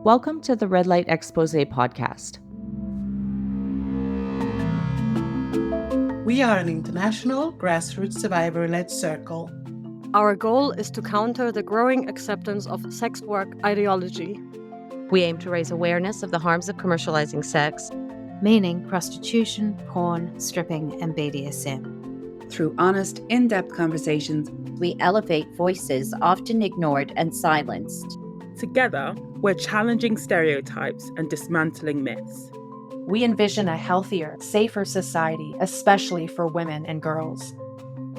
Welcome to the Red Light Exposé podcast. We are an international grassroots survivor-led circle. Our goal is to counter the growing acceptance of sex work ideology. We aim to raise awareness of the harms of commercializing sex, meaning prostitution, porn, stripping, and BDSM. Through honest, in-depth conversations, we elevate voices often ignored and silenced. Together, we're challenging stereotypes and dismantling myths. We envision a healthier, safer society, especially for women and girls.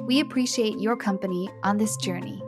We appreciate your company on this journey.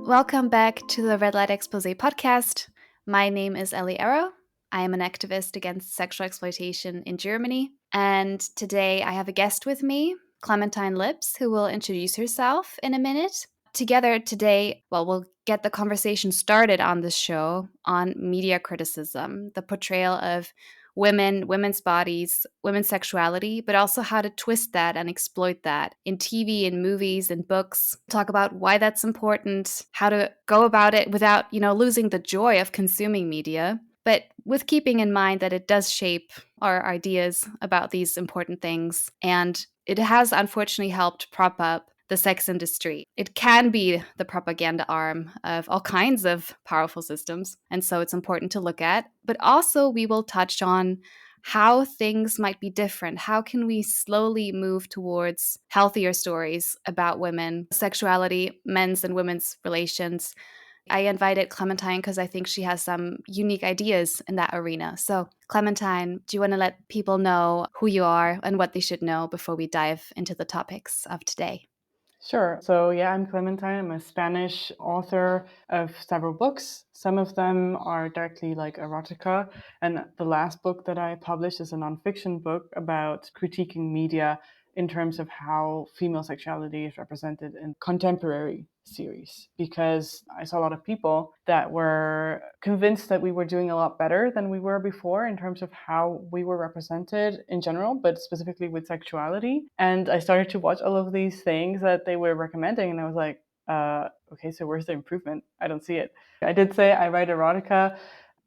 Welcome back to the Red Light Exposé podcast. My name is Elly Arrow. I am an activist against sexual exploitation in Germany. And today I have a guest with me, Clementine Lips, who will introduce herself in a minute. Together today, we'll get the conversation started on this show on media criticism, the portrayal of women, women's bodies, women's sexuality, but also how to twist that and exploit that in TV, in movies, in books. Talk about why that's important, how to go about it without, losing the joy of consuming media, but with keeping in mind that it does shape our ideas about these important things. And it has unfortunately helped prop up the sex industry. It can be the propaganda arm of all kinds of powerful systems. And so it's important to look at. But also we will touch on how things might be different. How can we slowly move towards healthier stories about women, sexuality, men's and women's relations? I invited Clementine because I think she has some unique ideas in that arena. So Clementine, do you want to let people know who you are and what they should know before we dive into the topics of today? Sure. So I'm Clementine. I'm a Spanish author of several books. Some of them are directly like erotica. And the last book that I published is a nonfiction book about critiquing media in terms of how female sexuality is represented in contemporary series. Because I saw a lot of people that were convinced that we were doing a lot better than we were before in terms of how we were represented in general, but specifically with sexuality. And I started to watch all of these things that they were recommending, and I was like, okay, so where's the improvement? I don't see it. I did say I write erotica.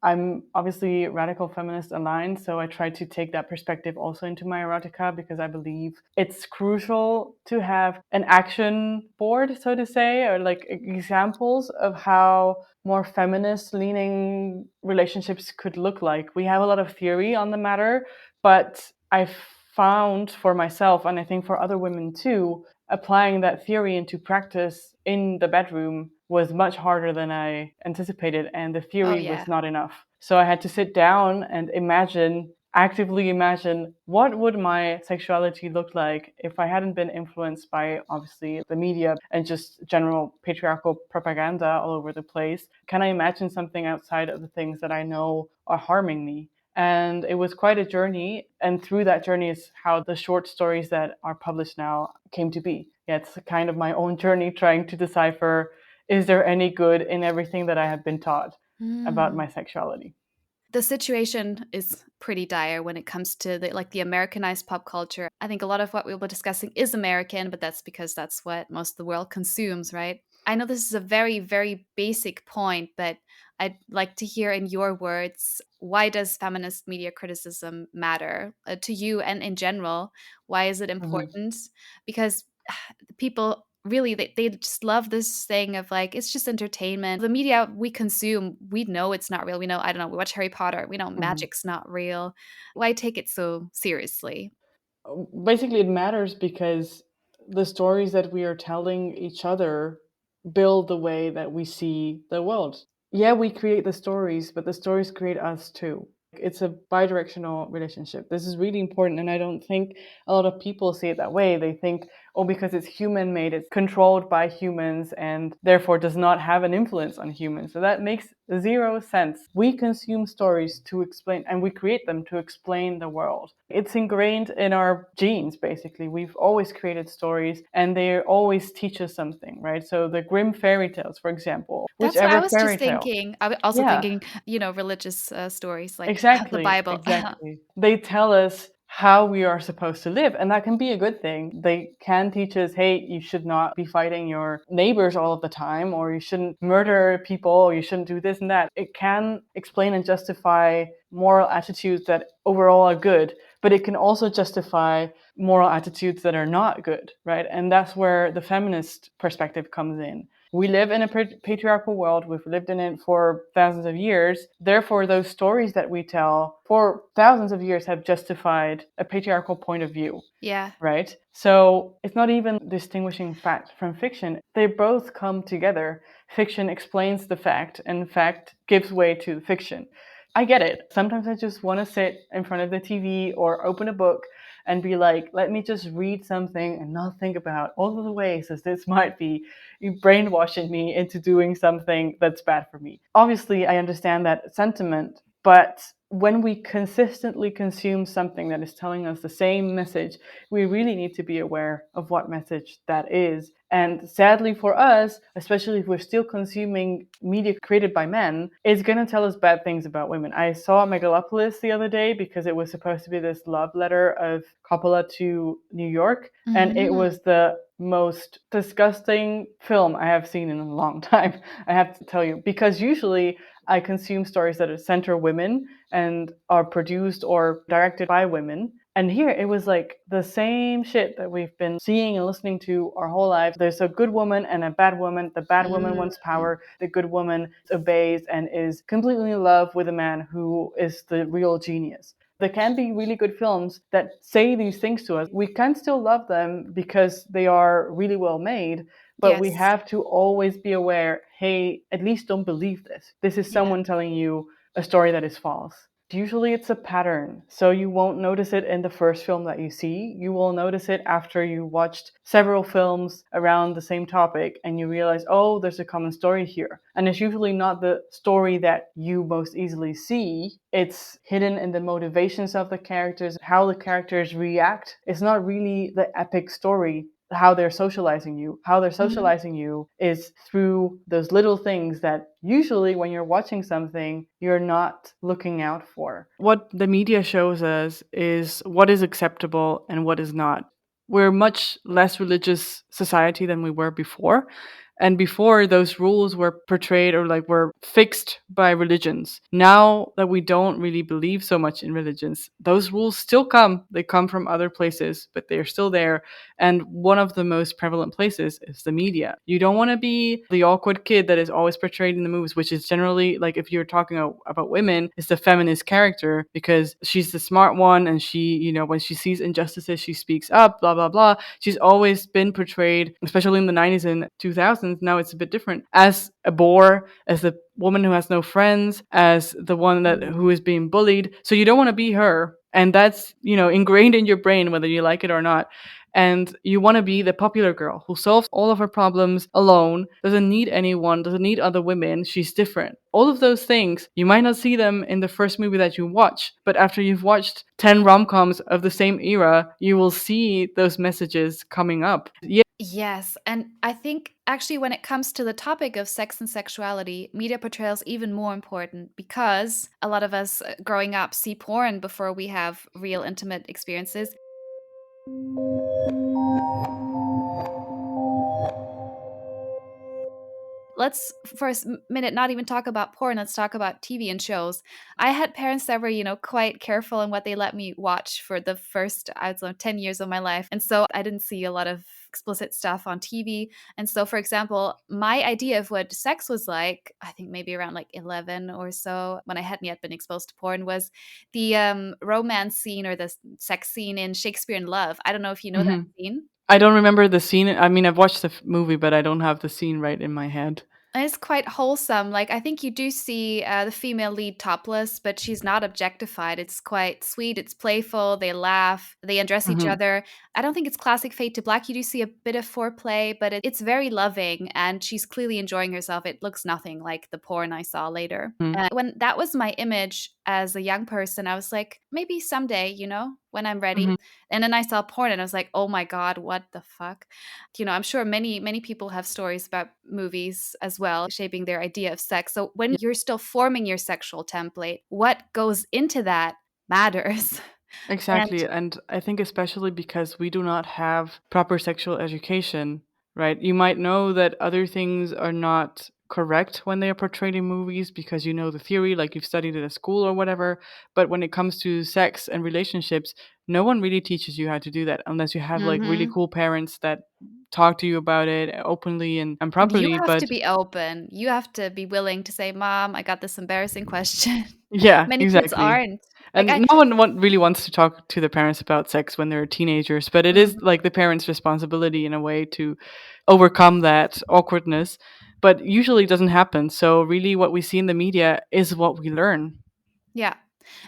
I'm obviously radical feminist aligned, so I try to take that perspective also into my erotica because I believe it's crucial to have an action board, so to say, or like examples of how more feminist leaning relationships could look like. We have a lot of theory on the matter, but I've found for myself, and I think for other women too, applying that theory into practice in the bedroom was much harder than I anticipated, and the theory was not enough. So I had to sit down and actively imagine what would my sexuality look like if I hadn't been influenced by, obviously, the media and just general patriarchal propaganda all over the place. Can I imagine something outside of the things that I know are harming me? And it was quite a journey. And through that journey is how the short stories that are published now came to be. It's kind of my own journey trying to decipher, is there any good in everything that I have been taught about my sexuality? The situation is pretty dire when it comes to the Americanized pop culture. I think a lot of what we'll be discussing is American, but that's because that's what most of the world consumes, right? I know this is a very, very basic point, but I'd like to hear in your words, why does feminist media criticism matter to you and in general? Why is it important? Because people really, they just love this thing of it's just entertainment. The media we consume, we know it's not real. We know, we watch Harry Potter. We know magic's not real. Why take it so seriously? Basically, it matters because the stories that we are telling each other build the way that we see the world. Yeah, we create the stories, but the stories create us too. It's a bidirectional relationship. This is really important, and I don't think a lot of people see it that way. They think, because it's human-made, it's controlled by humans and therefore does not have an influence on humans. So that makes zero sense. We consume stories to explain, and we create them to explain the world. It's ingrained in our genes, basically. We've always created stories, and they always teach us something, right? So the Grimm fairy tales, for example. That's what I was just thinking. I was also thinking, religious stories like exactly, the Bible. Exactly. They tell us how we are supposed to live. And that can be a good thing. They can teach us, hey, you should not be fighting your neighbors all of the time, or you shouldn't murder people, or you shouldn't do this and that. It can explain and justify moral attitudes that overall are good, but it can also justify moral attitudes that are not good, right? And that's where the feminist perspective comes in. We live in a patriarchal world. We've lived in it for thousands of years. Therefore, those stories that we tell for thousands of years have justified a patriarchal point of view. Yeah. Right? So it's not even distinguishing fact from fiction. They both come together. Fiction explains the fact, and fact gives way to fiction. I get it. Sometimes I just want to sit in front of the TV or open a book and be like, let me just read something and not think about all of the ways as this might be brainwashing me into doing something that's bad for me. Obviously, I understand that sentiment, but when we consistently consume something that is telling us the same message, we really need to be aware of what message that is. And sadly for us, especially if we're still consuming media created by men, it's going to tell us bad things about women. I saw Megalopolis the other day because it was supposed to be this love letter of Coppola to New York. Mm-hmm. And it was the most disgusting film I have seen in a long time, I have to tell you, because usually I consume stories that center women and are produced or directed by women. And here it was like the same shit that we've been seeing and listening to our whole lives. There's a good woman and a bad woman. The bad woman wants power. The good woman obeys and is completely in love with a man who is the real genius. There can be really good films that say these things to us. We can still love them because they are really well made, but we have to always be aware, hey, at least don't believe this. This is someone telling you a story that is false. Usually it's a pattern, so you won't notice it in the first film that you see. You will notice it after you watched several films around the same topic and you realize, oh, there's a common story here. And it's usually not the story that you most easily see. It's hidden in the motivations of the characters, how the characters react. It's not really the epic story. How they're socializing you. How they're socializing you is through those little things that usually when you're watching something, you're not looking out for. What the media shows us is what is acceptable and what is not. We're a much less religious society than we were before. And before, those rules were portrayed or like were fixed by religions. Now that we don't really believe so much in religions, those rules still come. They come from other places, but they're still there. And one of the most prevalent places is the media. You don't want to be the awkward kid that is always portrayed in the movies, which is generally, like if you're talking about women, it's the feminist character because she's the smart one and she, you know, when she sees injustices, she speaks up, blah, blah, blah. She's always been portrayed, especially in the 90s and 2000s. Now it's a bit different, as a bore, as the woman who has no friends, as the one who is being bullied. So you don't want to be her. And that's, you know, ingrained in your brain, whether you like it or not. And you want to be the popular girl who solves all of her problems alone, doesn't need anyone, doesn't need other women. She's different. All of those things, you might not see them in the first movie that you watch, but after you've watched 10 rom-coms of the same era, you will see those messages coming up. Yes, and I think actually when it comes to the topic of sex and sexuality, media portrayal is even more important because a lot of us growing up see porn before we have real intimate experiences. Let's for a minute not even talk about porn. Let's talk about TV and shows. I had parents that were, quite careful in what they let me watch for the first, I would say, 10 years of my life. And so I didn't see a lot of explicit stuff on TV. And so, for example, my idea of what sex was like, I think maybe around like 11 or so, when I hadn't yet been exposed to porn, was the romance scene or the sex scene in Shakespeare in Love. I don't know if you know that scene. I don't remember the scene. I mean, I've watched the movie, but I don't have the scene right in my head. It's quite wholesome. Like, I think you do see the female lead topless, but she's not objectified. It's quite sweet. It's playful. They laugh. They undress each other. I don't think it's classic Fade to Black. You do see a bit of foreplay, but it's very loving, and she's clearly enjoying herself. It looks nothing like the porn I saw later. When that was my image as a young person, I was like, maybe someday, when I'm ready. And then I saw porn and I was like, oh my God, what the fuck? I'm sure many, many people have stories about movies as well, shaping their idea of sex. So when you're still forming your sexual template, what goes into that matters. Exactly. And I think especially because we do not have proper sexual education, right? You might know that other things are not correct when they are portrayed in movies because you know the theory, like you've studied it at school or whatever. But when it comes to sex and relationships, no one really teaches you how to do that unless you have like really Mm-hmm. cool parents that talk to you about it openly and You properly. have But to be open. You have to be willing to say, "Mom, I got this embarrassing question." yeah, Many kids exactly. aren't. Like And no one really wants to talk to the parents about sex when they're teenagers, but it is Mhm. like the parents' responsibility in a way to overcome that awkwardness. But usually it doesn't happen. So really what we see in the media is what we learn. Yeah.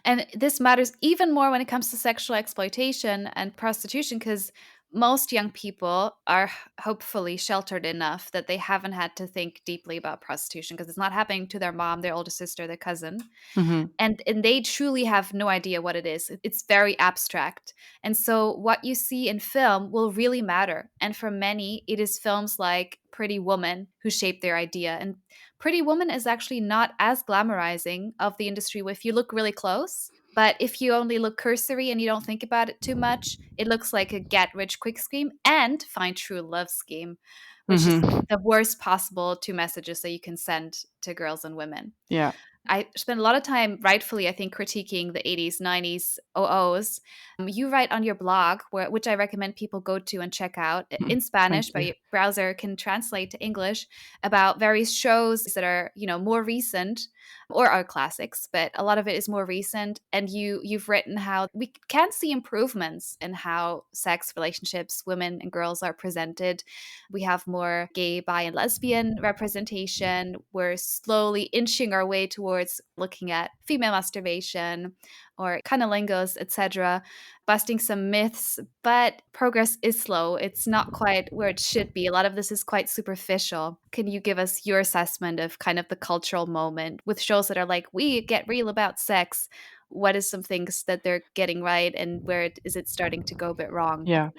And this matters even more when it comes to sexual exploitation and prostitution because most young people are hopefully sheltered enough that they haven't had to think deeply about prostitution because it's not happening to their mom, their older sister, their cousin. Hmm. And they truly have no idea what it is. It's very abstract. And so what you see in film will really matter. And for many, it is films like Pretty Woman who shape their idea. And Pretty Woman is actually not as glamorizing of the industry if you look really close. But if you only look cursory and you don't think about it too much, it looks like a get rich quick scheme and find true love scheme, which is Hmm. the worst possible two messages that you can send to girls and women. Yeah. I spent a lot of time, rightfully, I think, critiquing the 80s, 90s OOs. You write on your blog, which I recommend people go to and check out in Thank Spanish, but you. your browser can translate to English, about various shows that are, more recent or are classics, but a lot of it is more recent. And you've written how we can see improvements in how sex relationships, women and girls are presented. We have more gay, bi, and lesbian representation. We're slowly inching our way towards looking at female masturbation or cunnilingus, etc., busting some myths, but progress is slow. It's not quite where it should be. A lot of this is quite superficial. Can you give us your assessment of kind of the cultural moment with shows that are like, we get real about sex? What is some things that they're getting right and where is it starting to go a bit wrong? Yeah.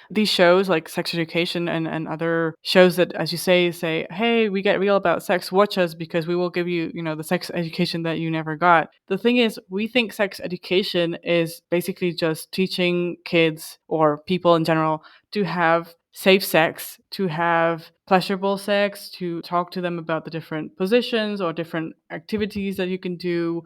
These shows like Sex Education and other shows that, as you say, hey, we get real about sex, watch us because we will give you, the sex education that you never got. The thing is, we think sex education is basically just teaching kids or people in general to have safe sex, to have pleasurable sex, to talk to them about the different positions or different activities that you can do.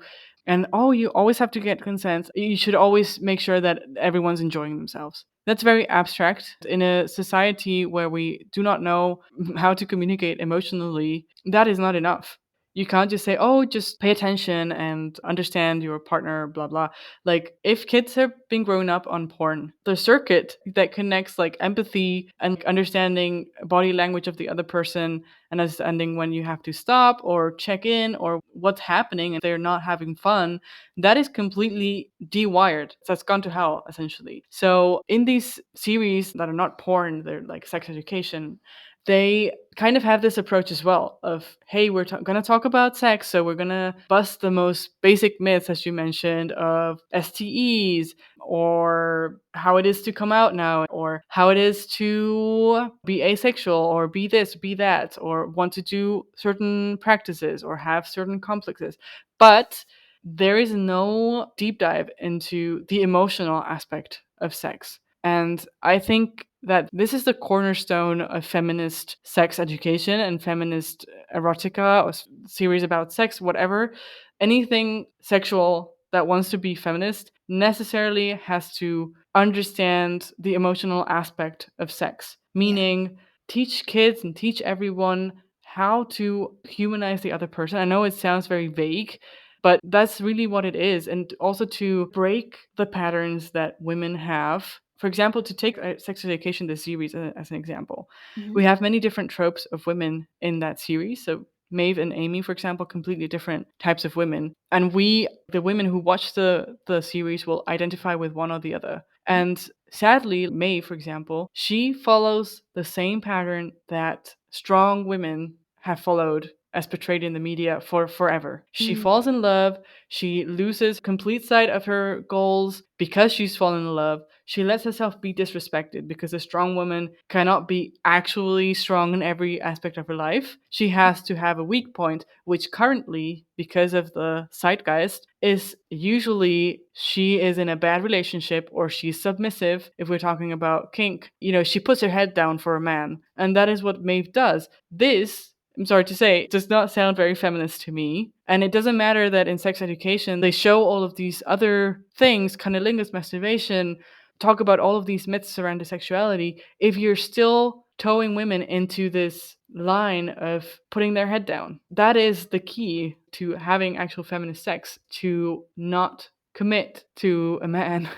And you always have to get consent. You should always make sure that everyone's enjoying themselves. That's very abstract. In a society where we do not know how to communicate emotionally, that is not enough. You can't just say, oh, just pay attention and understand your partner, blah, blah. Like, if kids have been grown up on porn, the circuit that connects like empathy and understanding body language of the other person and understanding when you have to stop or check in or what's happening and they're not having fun, that is completely dewired. That's gone to hell, essentially. So in these series that are not porn, they're like sex education, they kind of have this approach as well of, hey, we're going to talk about sex, so we're going to bust the most basic myths, as you mentioned, of STEs or how it is to come out now or how it is to be asexual or be this, be that, or want to do certain practices or have certain complexes. But there is no deep dive into the emotional aspect of sex. And I think that this is the cornerstone of feminist sex education and feminist erotica or series about sex, whatever. Anything sexual that wants to be feminist necessarily has to understand the emotional aspect of sex, Yeah. meaning teach kids and teach everyone how to humanize the other person. I know it sounds very vague, but that's really what it is. And also to break the patterns that women have. For example, to take Sex Education, the series, as an example, Mhm. we have many different tropes of women in that series. So Maeve and Amy, for example, completely different types of women. And the women who watch the series, will identify with one or the other. And sadly, Maeve, for example, she follows the same pattern that strong women have followed as portrayed in the media for forever. She Mm. falls in love. She loses complete sight of her goals because she's fallen in love. she lets herself be disrespected because a strong woman cannot be actually strong in every aspect of her life. She has to have a weak point, which currently, because of the zeitgeist, is usually she is in a bad relationship or she's submissive. If we're talking about kink, she puts her head down for a man. And that is what Maeve does. This, I'm sorry to say, does not sound very feminist to me. And it doesn't matter that in sex education, they show all of these other things, cunnilingus, masturbation, talk about all of these myths around the sexuality. If you're still towing women into this line of putting their head down, that is the key to having actual feminist sex, to not commit to a man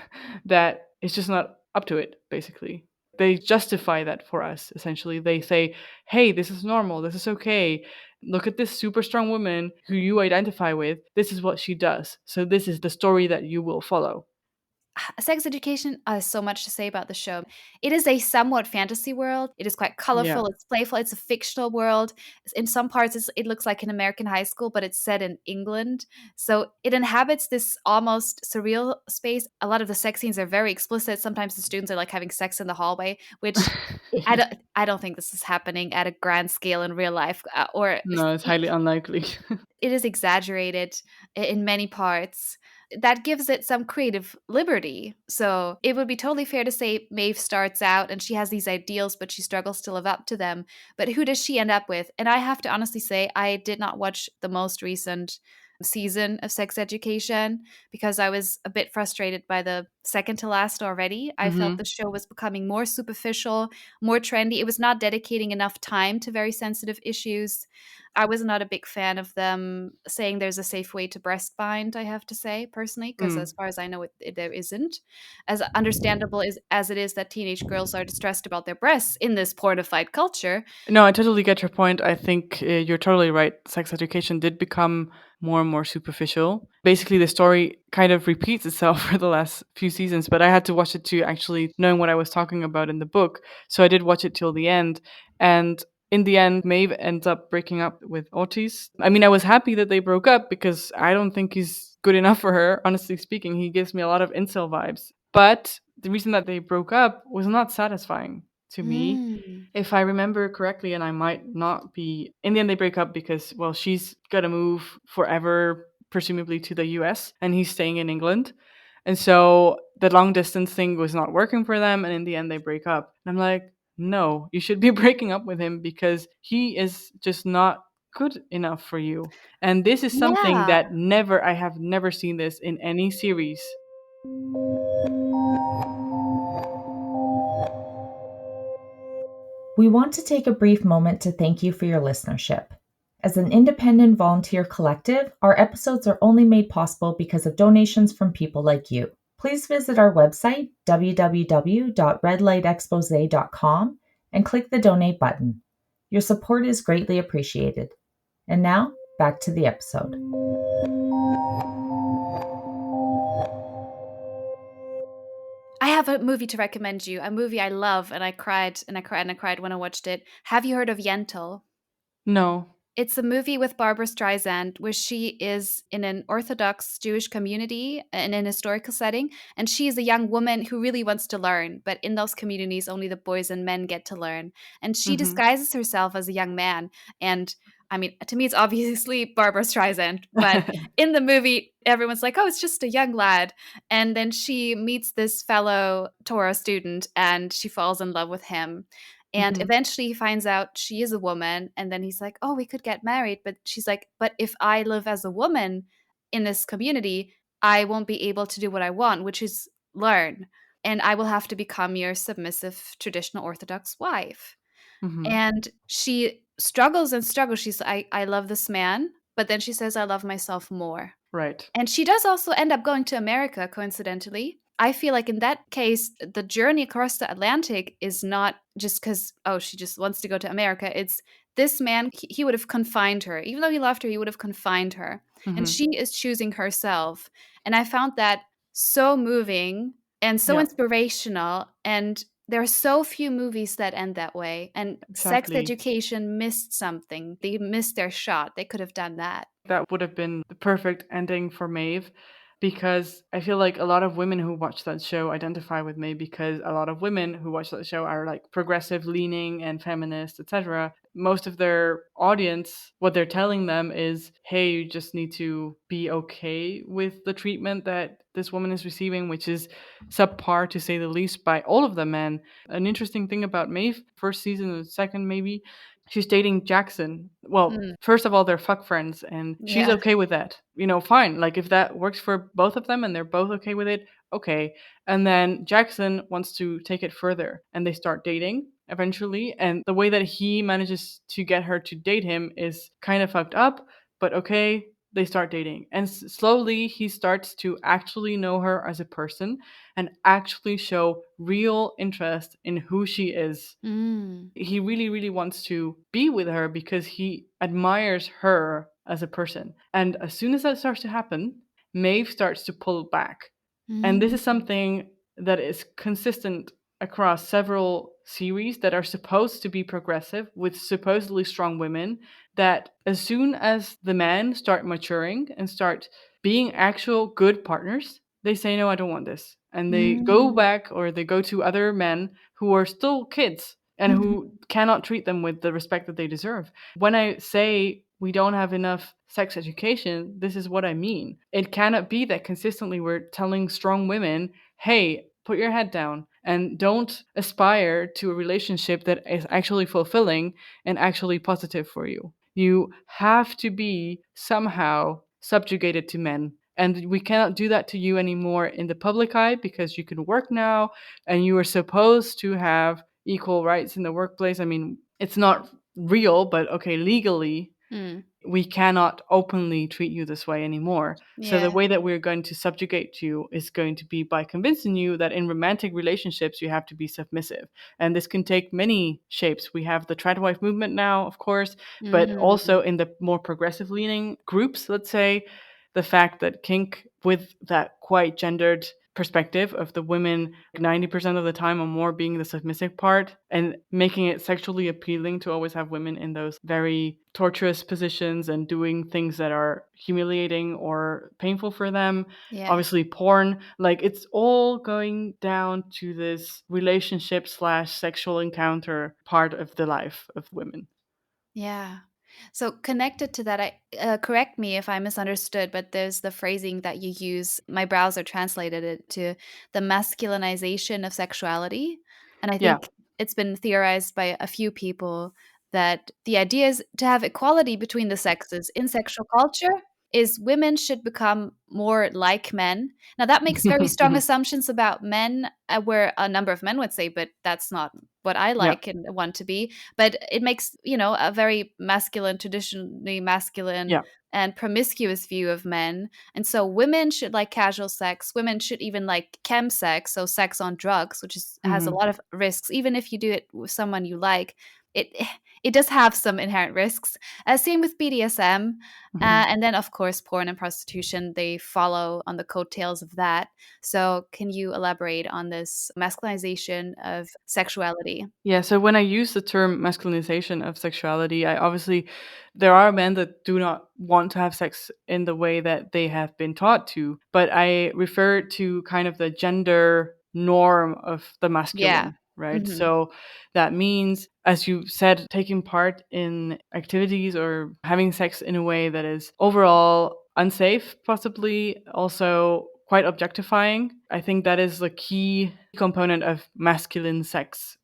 that is just not up to it, basically. They justify that for us, essentially. They say, hey, this is normal, this is okay. Look at this super strong woman who you identify with. This is what she does. So this is the story that you will follow. Sex Education has so much to say about the show. It is a somewhat fantasy world. It is quite colorful. It's playful. It's a fictional world. In some parts, it looks like an American high school, but it's set in England. So it inhabits this almost surreal space. A lot of the sex scenes are very explicit. Sometimes the students are like having sex in the hallway, which I don't think this is happening at a grand scale in real life. No, it's highly unlikely. It is exaggerated in many parts. That gives it some creative liberty. So it would be totally fair to say Maeve starts out and she has these ideals, but she struggles to live up to them. But who does she end up with? And I have to honestly say, I did not watch the most recent season of Sex Education because I was a bit frustrated by the second to last already. I felt the show was becoming more superficial, more trendy. It was not dedicating enough time to very sensitive issues. I was not a big fan of them saying there's a safe way to breast bind, I have to say, personally, because as far as I know, there isn't. As understandable as it is that teenage girls are distressed about their breasts in this pornified culture. No, I totally get your point. I think you're totally right. Sex Education did become more and more superficial. Basically, the story kind of repeats itself for the last few seasons, but I had to watch it to actually knowing what I was talking about in the book. So I did watch it till the end. And in the end, Maeve ends up breaking up with Otis. I mean, I was happy that they broke up because I don't think he's good enough for her. Honestly speaking, he gives me a lot of incel vibes. But the reason that they broke up was not satisfying to me. If I remember correctly, and I might not be, in the end they break up because, well, she's got to move forever, presumably to the US, and he's staying in England. And so the long distance thing was not working for them, and in the end they break up. And I'm like, no, you should be breaking up with him because he is just not good enough for you. And this is something that I have never seen this in any series. We want to take a brief moment to thank you for your listenership. As an independent volunteer collective, our episodes are only made possible because of donations from people like you. Please visit our website, www.redlightexposé.com, and click the donate button. Your support is greatly appreciated. And now, back to the episode. I have a movie to recommend you, a movie I love, and I cried and I cried and I cried when I watched it. Have you heard of Yentl? No. It's a movie with Barbara Streisand where she is in an Orthodox Jewish community in an historical setting, and she is a young woman who really wants to learn, but in those communities only the boys and men get to learn. And she disguises herself as a young man, and I mean, to me, it's obviously Barbara Streisand, but in the movie, everyone's like, oh, it's just a young lad. And then she meets this fellow Torah student and she falls in love with him. And eventually he finds out she is a woman. And then he's like, oh, we could get married. But she's like, but if I live as a woman in this community, I won't be able to do what I want, which is learn. And I will have to become your submissive, traditional Orthodox wife. And she struggles and struggles. She's I love this man, but then she says, I love myself more. Right. And she does also end up going to America, coincidentally. I feel like in that case, the journey across the Atlantic is not just because, oh, she just wants to go to America. It's this man, he would have confined her. Even though he loved her, he would have confined her. And she is choosing herself. And I found that so moving and so inspirational. And there are so few movies that end that way. And Sex Education missed something. They missed their shot. They could have done that. That would have been the perfect ending for Maeve. because I feel like a lot of women who watch that show identify with me, because a lot of women who watch that show are like progressive leaning and feminist, etc. Most of their audience, what they're telling them is, hey, you just need to be okay with the treatment that this woman is receiving, which is subpar to say the least by all of the men. An interesting thing about Maeve, first season and second maybe, she's dating Jackson. Well, first of all, they're fuck friends, and she's okay with that. Fine. Like, if that works for both of them and they're both okay with it, okay. And then Jackson wants to take it further, and they start dating eventually. And the way that he manages to get her to date him is kind of fucked up, but okay. They start dating, and slowly he starts to actually know her as a person and actually show real interest in who she is. He really, really wants to be with her because he admires her as a person. And as soon as that starts to happen, Maeve starts to pull back. And this is something that is consistent across several series that are supposed to be progressive with supposedly strong women, that as soon as the men start maturing and start being actual good partners, they say, no, I don't want this. And they go back, or they go to other men who are still kids and who cannot treat them with the respect that they deserve. When I say we don't have enough sex education, this is what I mean. It cannot be that consistently we're telling strong women, hey, put your head down and don't aspire to a relationship that is actually fulfilling and actually positive for you. You have to be somehow subjugated to men. And we cannot do that to you anymore in the public eye, because you can work now and you are supposed to have equal rights in the workplace. I mean, it's not real, but okay, legally, we cannot openly treat you this way anymore. So the way that we're going to subjugate you is going to be by convincing you that in romantic relationships you have to be submissive. And this can take many shapes. We have the tradwife movement now, of course, but also in the more progressive leaning groups, let's say, the fact that kink, with that quite gendered perspective of the women 90% of the time or more being the submissive part, and making it sexually appealing to always have women in those very torturous positions and doing things that are humiliating or painful for them. Obviously porn, like, it's all going down to this relationship / sexual encounter part of the life of women. So connected to that, correct me if I misunderstood, but there's the phrasing that you use. My browser translated it to the masculinization of sexuality. And I think it's been theorized by a few people that the idea is to have equality between the sexes in sexual culture, is women should become more like men. Now, that makes very strong assumptions about men, where a number of men would say, but that's not what I like and want to be. But it makes, a very masculine, traditionally masculine and promiscuous view of men. And so women should like casual sex. Women should even like chem sex, so sex on drugs, which has a lot of risks. Even if you do it with someone you like, it does have some inherent risks. Same with BDSM. And then, of course, porn and prostitution, they follow on the coattails of that. So can you elaborate on this masculinization of sexuality? Yeah, so when I use the term masculinization of sexuality, there are men that do not want to have sex in the way that they have been taught to, but I refer to kind of the gender norm of the masculine. Right. So that means, as you said, taking part in activities or having sex in a way that is overall unsafe, possibly also quite objectifying. I think that is the key component of masculine sex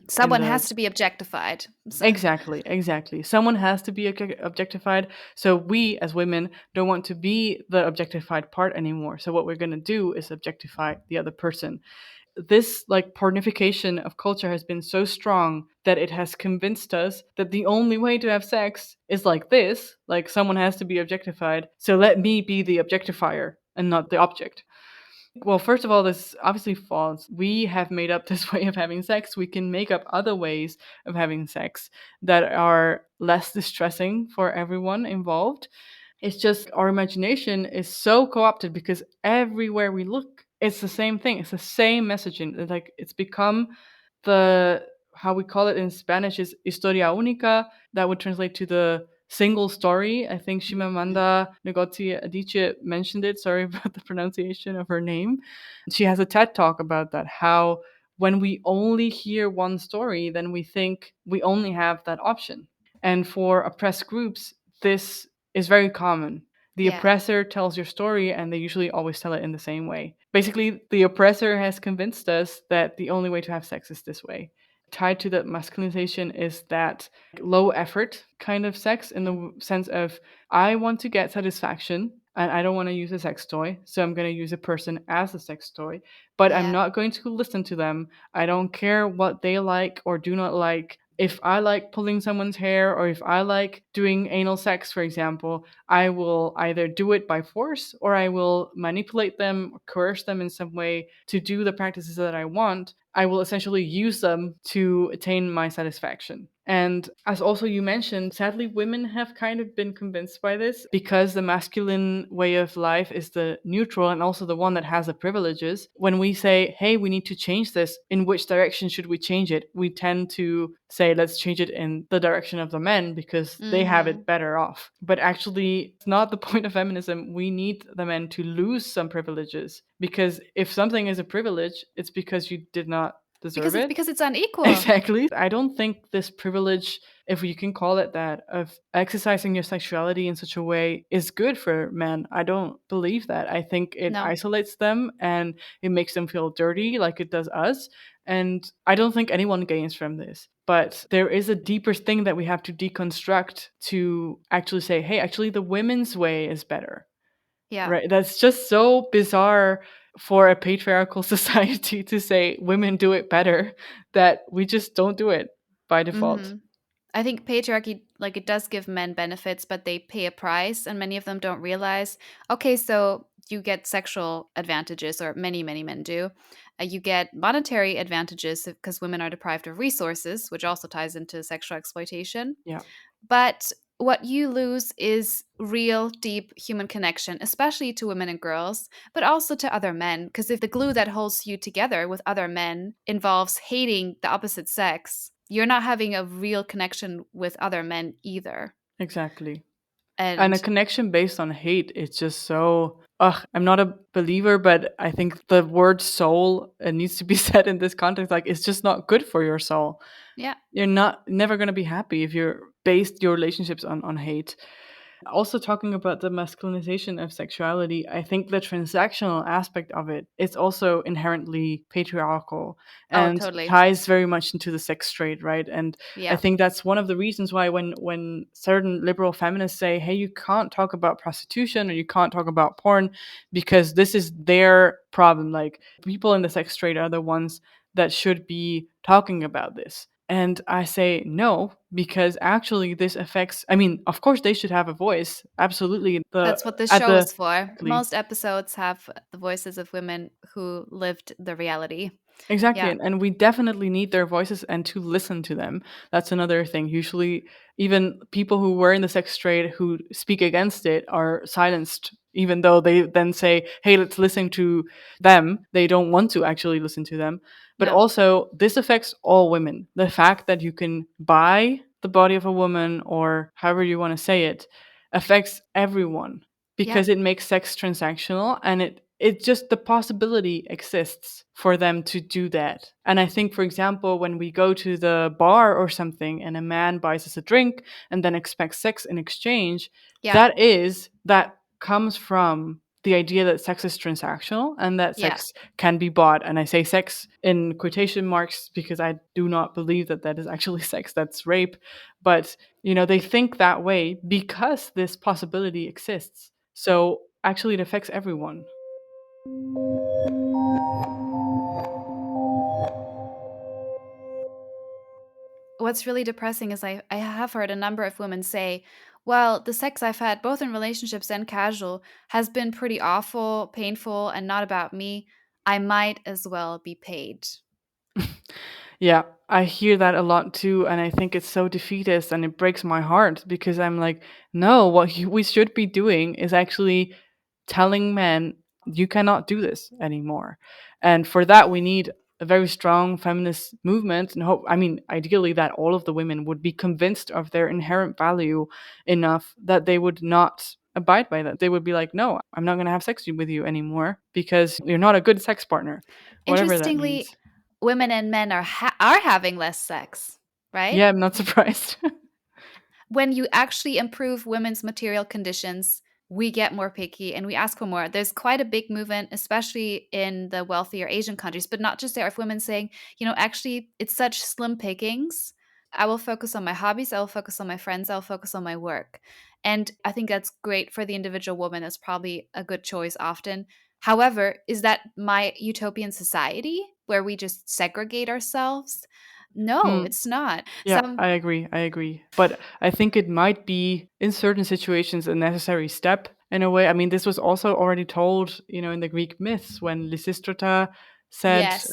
someone has to be objectified. Exactly. Someone has to be objectified. So we as women don't want to be the objectified part anymore. So what we're going to do is objectify the other person. This like pornification of culture has been so strong that it has convinced us that the only way to have sex is like this, like someone has to be objectified. So let me be the objectifier and not the object. Well, first of all, this is obviously false. We have made up this way of having sex. We can make up other ways of having sex that are less distressing for everyone involved. It's just our imagination is so co-opted because everywhere we look, it's the same thing. It's the same messaging. It's become how we call it in Spanish is historia única. That would translate to the single story. I think Shimamanda Ngozi Adichie mentioned it. Sorry about the pronunciation of her name. She has a TED talk about that, how when we only hear one story, then we think we only have that option. And for oppressed groups, this is very common. The oppressor tells your story, and they usually always tell it in the same way. Basically, the oppressor has convinced us that the only way to have sex is this way. Tied to that masculinization is that low effort kind of sex, in the sense of, I want to get satisfaction and I don't want to use a sex toy, so I'm going to use a person as a sex toy, but I'm not going to listen to them. I don't care what they like or do not like. If I like pulling someone's hair, or if I like doing anal sex, for example, I will either do it by force, or I will manipulate them or coerce them in some way to do the practices that I want. I will essentially use them to attain my satisfaction. And as also you mentioned, sadly, women have kind of been convinced by this, because the masculine way of life is the neutral and also the one that has the privileges. When we say, hey, we need to change this, in which direction should we change it? We tend to say, let's change it in the direction of the men because they have it better off. But actually, it's not the point of feminism. We need the men to lose some privileges, because if something is a privilege, it's because you did not deserve it. Because it's unequal. Exactly. I don't think this privilege, if you can call it that, of exercising your sexuality in such a way is good for men. I don't believe that. I think it isolates them and it makes them feel dirty like it does us. And I don't think anyone gains from this. But there is a deeper thing that we have to deconstruct to actually say, hey, actually, the women's way is better. Yeah. Right. That's just so bizarre for a patriarchal society to say women do it better, that we just don't do it by default. I think patriarchy, like, it does give men benefits, but they pay a price, and many of them don't realize, okay, so you get sexual advantages, or many men do. You get monetary advantages because women are deprived of resources, which also ties into sexual exploitation. Yeah. But what you lose is real, deep human connection, especially to women and girls, but also to other men. Because if the glue that holds you together with other men involves hating the opposite sex, you're not having a real connection with other men either. Exactly. And a connection based on hate, it's just so... I'm not a believer, but I think the word soul needs to be said in this context. Like, it's just not good for your soul. Yeah. You're never going to be happy if you're based your relationships on hate. Also, talking about the masculinization of sexuality, I think the transactional aspect of it is also inherently patriarchal and totally ties very much into the sex trade, right? And yeah. I think that's one of the reasons why when certain liberal feminists say, hey, you can't talk about prostitution or you can't talk about porn because this is their problem. Like, people in the sex trade are the ones that should be talking about this. And I say no, because actually this affects... I mean, of course they should have a voice. Absolutely. That's what this show is for. Most episodes have the voices of women who lived the reality. Exactly. Yeah. And we definitely need their voices and to listen to them. That's another thing. Usually, even people who were in the sex trade who speak against it are silenced, even though they then say, hey, let's listen to them. They don't want to actually listen to them. But also, this affects all women. The fact that you can buy the body of a woman, or however you want to say it, affects everyone, because it makes sex transactional, and it just, the possibility exists for them to do that. And I think, for example, when we go to the bar or something and a man buys us a drink and then expects sex in exchange, that comes from the idea that sex is transactional and that sex can be bought. And I say sex in quotation marks because I do not believe that that is actually sex. That's rape. But, they think that way because this possibility exists. So actually it affects everyone. What's really depressing is I have heard a number of women say, well, the sex I've had, both in relationships and casual, has been pretty awful, painful, and not about me. I might as well be paid. Yeah, I hear that a lot too, and I think it's so defeatist, and it breaks my heart, because I'm like, no, what we should be doing is actually telling men, you cannot do this anymore. And for that, we need a very strong feminist movement, and hope, I mean, ideally that all of the women would be convinced of their inherent value enough that they would not abide by that. They would be like, no, I'm not going to have sex with you anymore because you're not a good sex partner, whatever that Interestingly, means. women and men are having less sex, right? Yeah, I'm not surprised. When you actually improve women's material conditions, we get more picky and we ask for more. There's quite a big movement, especially in the wealthier Asian countries, but not just there, of women saying, actually, it's such slim pickings. I will focus on my hobbies. I will focus on my friends. I'll focus on my work. And I think that's great for the individual woman. That's probably a good choice often. However, is that my utopian society where we just segregate ourselves? No, Hmm. it's not. Yeah, I agree. But I think it might be, in certain situations, a necessary step in a way. I mean, this was also already told, in the Greek myths when Lysistrata said, Yes.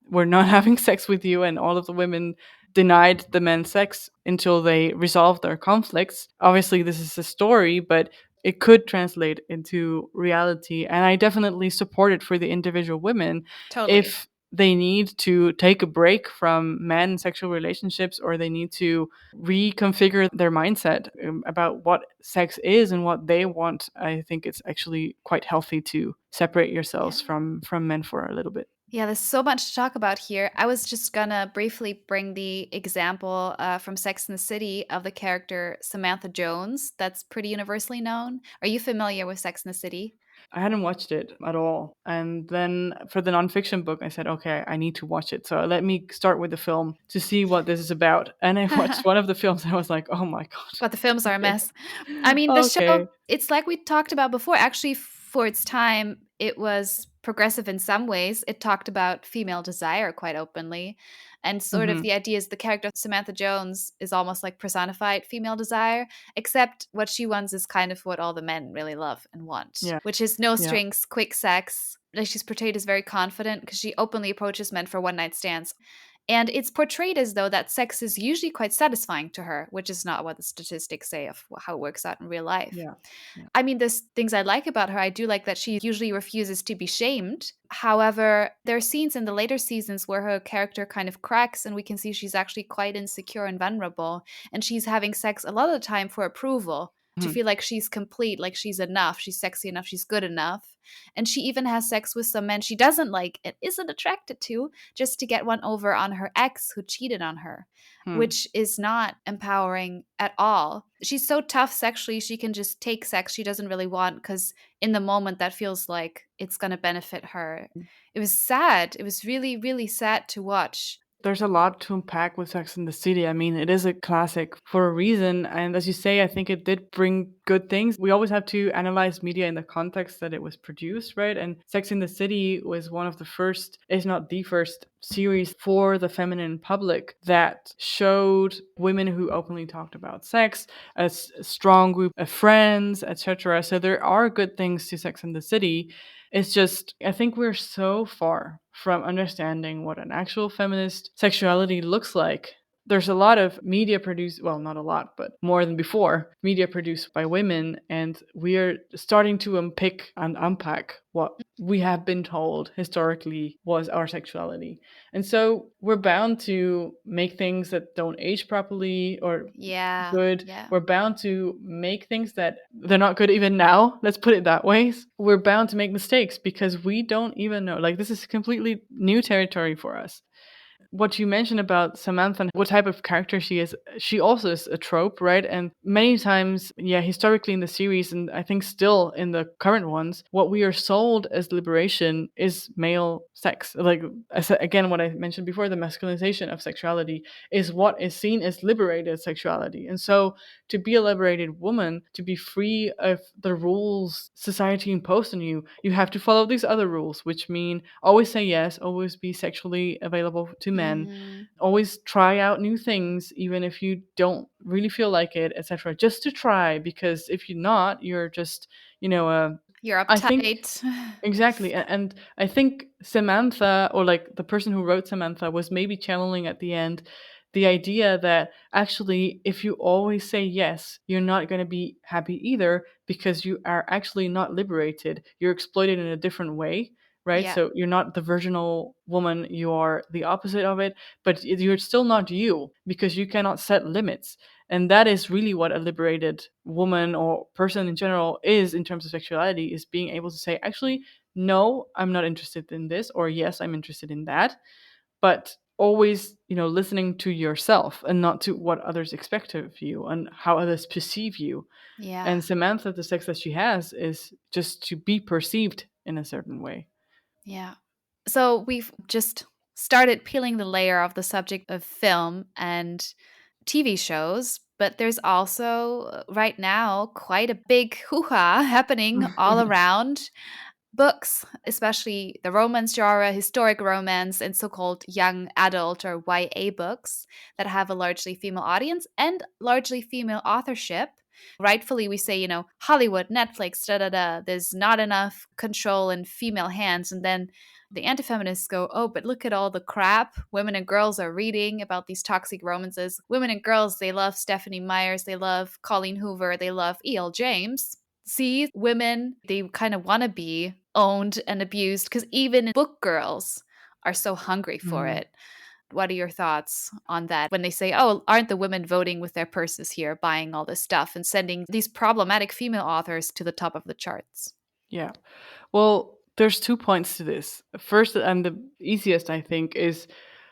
we're not having sex with you, and all of the women denied the men sex until they resolved their conflicts. Obviously, this is a story, but it could translate into reality. And I definitely support it for the individual women. Totally. If they need to take a break from men sexual relationships, or they need to reconfigure their mindset about what sex is and what they want, I think it's actually quite healthy to separate yourselves from men for a little bit. Yeah, there's so much to talk about here. I was just gonna briefly bring the example from Sex and the City of the character Samantha Jones. That's pretty universally known. Are you familiar with Sex and the City? I hadn't watched it at all. And then for the nonfiction book, I said, okay, I need to watch it. So let me start with the film to see what this is about. And I watched one of the films and I was like, oh my God. But the films are a Okay. mess. I mean, the Okay. show, it's like we talked about before. Actually, for its time, it was progressive in some ways. It talked about female desire quite openly. And sort of Mhm. the idea is the character Samantha Jones is almost like personified female desire, except what she wants is kind of what all the men really love and want, Yeah. which is no Yeah. strings, quick sex. Like, she's portrayed as very confident because she openly approaches men for one night stands. And it's portrayed as though that sex is usually quite satisfying to her, which is not what the statistics say of how it works out in real life. Yeah. I mean, there's things I like about her. I do like that she usually refuses to be shamed. However, there are scenes in the later seasons where her character kind of cracks and we can see she's actually quite insecure and vulnerable. And she's having sex a lot of the time for approval, to Mhm. feel like she's complete, like she's enough, she's sexy enough, she's good enough. And she even has sex with some men she doesn't like and isn't attracted to, just to get one over on her ex who cheated on her, which is not empowering at all. She's so tough sexually, she can just take sex she doesn't really want because in the moment that feels like it's going to benefit her. It was sad. It was really, really sad to watch. There's a lot to unpack with Sex and the City. I mean, it is a classic for a reason. And as you say, I think it did bring good things. We always have to analyze media in the context that it was produced, right? And Sex and the City was one of the first, if not the first, series for the feminine public that showed women who openly talked about sex, a strong group of friends, etc. So there are good things to Sex and the City. It's just, I think we're so far from understanding what an actual feminist sexuality looks like. There's a lot of media produced, well, not a lot, but more than before, media produced by women. And we are starting to unpick and unpack what we have been told historically was our sexuality. And so we're bound to make things that don't age properly or good. Yeah. We're bound to make things that they're not good even now. Let's put it that way. We're bound to make mistakes because we don't even know. Like, this is completely new territory for us. What you mentioned about Samantha and what type of character she is, she also is a trope, right? And many times, yeah, historically in the series, and I think still in the current ones, what we are sold as liberation is male sex. Like, again, what I mentioned before, the masculinization of sexuality is what is seen as liberated sexuality. And so to be a liberated woman, to be free of the rules society imposed on you, you have to follow these other rules, which mean always say yes, always be sexually available to men, always try out new things, even if you don't really feel like it, etc. Just to try, because if you're not, you're just, You're I uptight. think exactly. And I think Samantha, or like the person who wrote Samantha, was maybe channeling at the end the idea that actually, if you always say yes, you're not going to be happy either because you are actually not liberated. You're exploited in a different way, right? Yeah. So you're not the virginal woman, you are the opposite of it, but you're still not you because you cannot set limits. And that is really what a liberated woman or person in general is in terms of sexuality, is being able to say, actually, no, I'm not interested in this, or yes, I'm interested in that. But always, listening to yourself and not to what others expect of you and how others perceive you. Yeah. And Samantha, the sex that she has is just to be perceived in a certain way. Yeah. So we've just started peeling the layer of the subject of film and TV shows, but there's also right now quite a big hoo-ha happening all around books, especially the romance genre, historic romance, and so-called young adult or YA books that have a largely female audience and largely female authorship. Rightfully, we say, Hollywood, Netflix, there's not enough control in female hands. And then the anti-feminists go, oh, but look at all the crap women and girls are reading about these toxic romances. Women and girls, they love Stephanie Meyers, they love Colleen Hoover, they love E.L. James. See, women, they kind of want to be owned and abused because even book girls are so hungry for it. What are your thoughts on that when they say, oh, aren't the women voting with their purses here, buying all this stuff and sending these problematic female authors to the top of the charts? Yeah. Well, there's 2 points to this. First, and the easiest, I think, is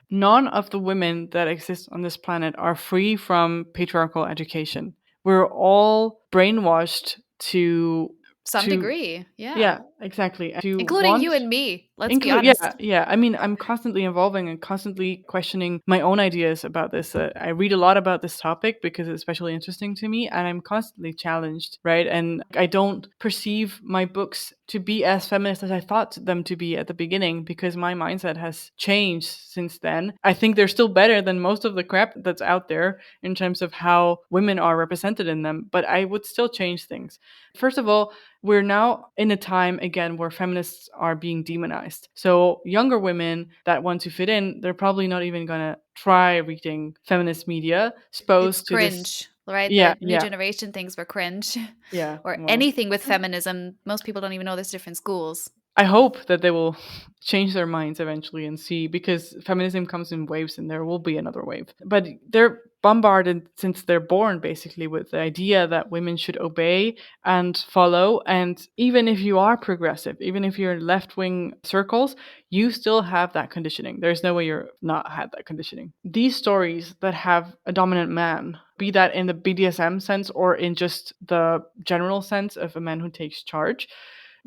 none of the women that exist on this planet are free from patriarchal education. We're all brainwashed to some degree. Yeah, exactly. Including you and me. Let's be honest. Yeah. I mean, I'm constantly evolving and constantly questioning my own ideas about this. I read a lot about this topic because it's especially interesting to me, and I'm constantly challenged, right? And I don't perceive my books to be as feminist as I thought them to be at the beginning because my mindset has changed since then. I think they're still better than most of the crap that's out there in terms of how women are represented in them, but I would still change things. First of all, we're now in a time again where feminists are being demonized. So younger women that want to fit in, they're probably not even gonna try reading feminist media. It's cringe, right? The new generation thinks we're cringe. Yeah. Or anything with feminism. Most people don't even know there's different schools. I hope that they will change their minds eventually and see, because feminism comes in waves and there will be another wave. But they're bombarded since they're born basically with the idea that women should obey and follow. And even if you are progressive, even if you're in left-wing circles, you still have that conditioning. There's no way you're not had that conditioning. These stories that have a dominant man, be that in the BDSM sense or in just the general sense of a man who takes charge,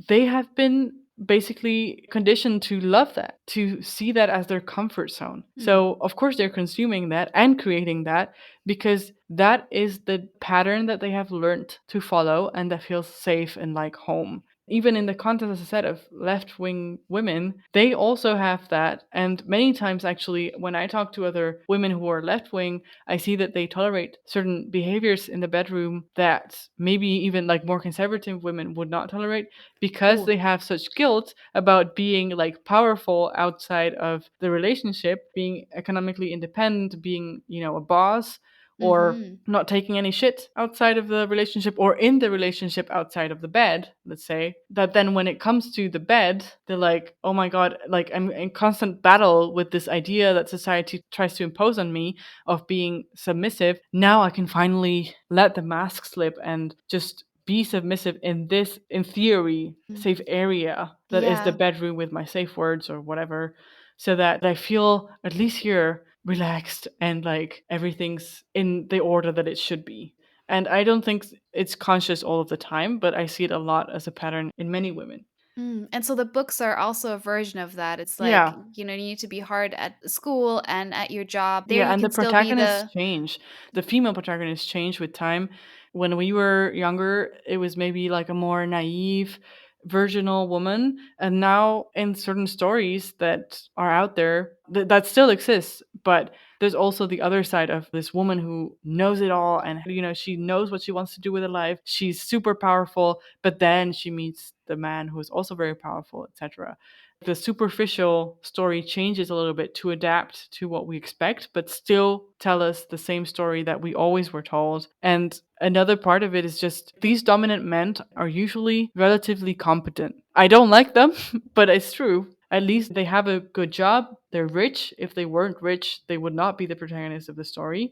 they have been basically conditioned to love that, to see that as their comfort zone. So of course they're consuming that and creating that because that is the pattern that they have learned to follow and that feels safe and like home. Even in the context, as I said, of left-wing women, they also have that. And many times, actually, when I talk to other women who are left-wing, I see that they tolerate certain behaviors in the bedroom that maybe even like more conservative women would not tolerate because they have such guilt about being like powerful outside of the relationship, being economically independent, being, a boss, or not taking any shit outside of the relationship or in the relationship outside of the bed, let's say, that then when it comes to the bed, they're like, oh my God, like I'm in constant battle with this idea that society tries to impose on me of being submissive. Now I can finally let the mask slip and just be submissive in this, in theory, safe area that is the bedroom with my safe words or whatever, so that I feel at least here relaxed and like everything's in the order that it should be. And I don't think it's conscious all of the time, but I see it a lot as a pattern in many women. And so the books are also a version of that. It's like, you need to be hard at school and at your job. There and the protagonists change. The female protagonists change with time. When we were younger, it was maybe like a more naive, virginal woman. And now in certain stories that are out there, that still exists. But there's also the other side of this woman who knows it all and, she knows what she wants to do with her life. She's super powerful, but then she meets the man who is also very powerful, etc. The superficial story changes a little bit to adapt to what we expect, but still tell us the same story that we always were told. And another part of it is just these dominant men are usually relatively competent. I don't like them, but it's true. At least they have a good job. They're rich. If they weren't rich, they would not be the protagonist of the story,